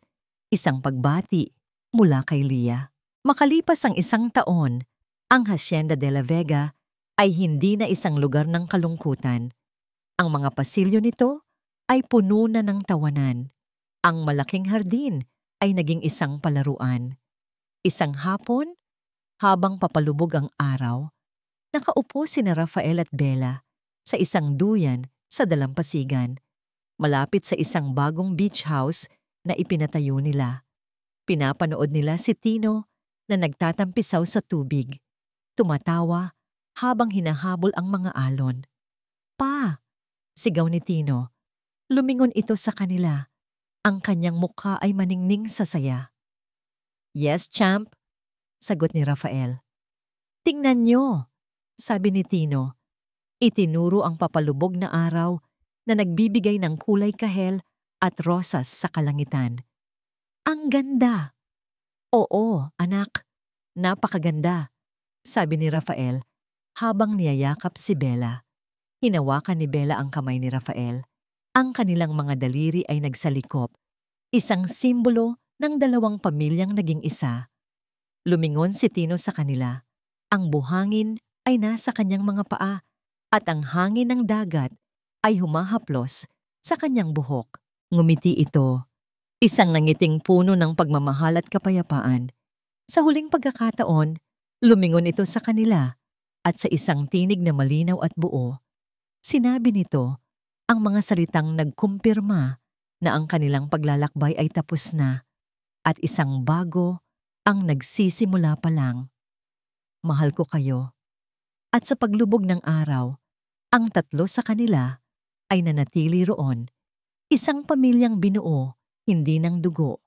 [SPEAKER 1] isang pagbati mula kay Leah. Makalipas ang isang taon, ang Hacienda de la Vega ay hindi na isang lugar ng kalungkutan. Ang mga pasilyo nito ay puno na ng tawanan. Ang malaking hardin ay naging isang palaruan. Isang hapon, habang papalubog ang araw, nakaupo sina Rafael at Bella sa isang duyan sa dalampasigan, malapit sa isang bagong beach house na ipinatayo nila. Pinapanood nila si Tino na nagtatampisaw sa tubig, tumatawa habang hinahabol ang mga alon. "Pa!" sigaw ni Tino. Lumingon ito sa kanila. Ang kanyang mukha ay maningning sa saya. "Yes, champ," sagot ni Rafael. "Tingnan nyo," sabi ni Tino. Itinuro ang papalubog na araw na nagbibigay ng kulay kahel at rosas sa kalangitan. "Ang ganda!" "Oo, anak. Napakaganda," sabi ni Rafael habang niyayakap si Bella. Hinawakan ni Bella ang kamay ni Rafael. Ang kanilang mga daliri ay nagsalikop, isang simbolo ng dalawang pamilyang naging isa. Lumingon si Tino sa kanila. Ang buhangin ay nasa kanyang mga paa at ang hangin ng dagat ay humahaplos sa kanyang buhok. Ngumiti ito, isang nangiting puno ng pagmamahal at kapayapaan. Sa huling pagkakataon, lumingon ito sa kanila at sa isang tinig na malinaw at buo, sinabi nito ang mga salitang nagkumpirma na ang kanilang paglalakbay ay tapos na at isang bago ang nagsisimula pa lang. "Mahal ko kayo." At sa paglubog ng araw, ang tatlo sa kanila ay nanatili roon, isang pamilyang binuo hindi ng dugo,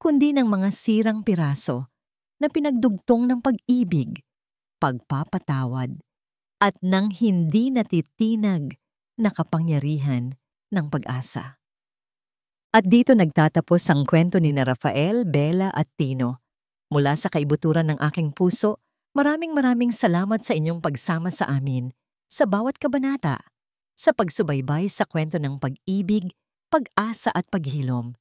[SPEAKER 1] kundi ng mga sirang piraso na pinagdugtong ng pag-ibig, pagpapatawad, at ng hindi natitinag na kapangyarihan ng pag-asa. At dito nagtatapos ang kwento ni na Rafael, Bella at Tino. Mula sa kaibuturan ng aking puso, maraming salamat sa inyong pagsama sa amin sa bawat kabanata, sa pagsubaybay sa kwento ng pag-ibig, pag-asa at paghilom.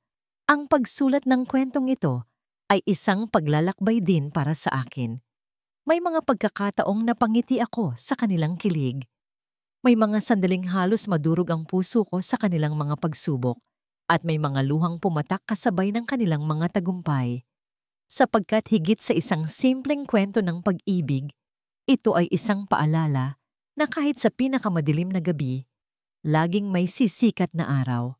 [SPEAKER 1] Ang pagsulat ng kwentong ito ay isang paglalakbay din para sa akin. May mga pagkakataong napangiti ako sa kanilang kilig. May mga sandaling halos madurog ang puso ko sa kanilang mga pagsubok at may mga luhang pumatak kasabay ng kanilang mga tagumpay. Sapagkat higit sa isang simpleng kwento ng pag-ibig, ito ay isang paalala na kahit sa pinakamadilim na gabi, laging may sisikat na araw,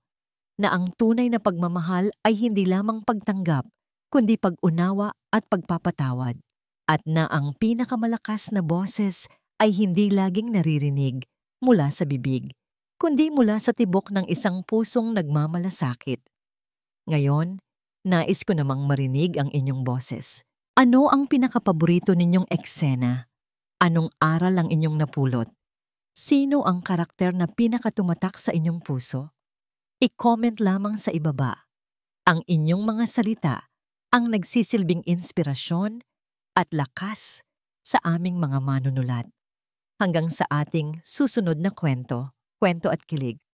[SPEAKER 1] na ang tunay na pagmamahal ay hindi lamang pagtanggap, kundi pag-unawa at pagpapatawad, at na ang pinakamalakas na boses ay hindi laging naririnig mula sa bibig, kundi mula sa tibok ng isang pusong nagmamalasakit. Ngayon, nais ko namang marinig ang inyong boses. Ano ang pinakapaborito ninyong eksena? Anong aral ang inyong napulot? Sino ang karakter na pinakatumatak sa inyong puso? I-comment lamang sa ibaba. Ang inyong mga salita ang nagsisilbing inspirasyon at lakas sa aming mga manunulat. Hanggang sa ating susunod na kwento at kilig.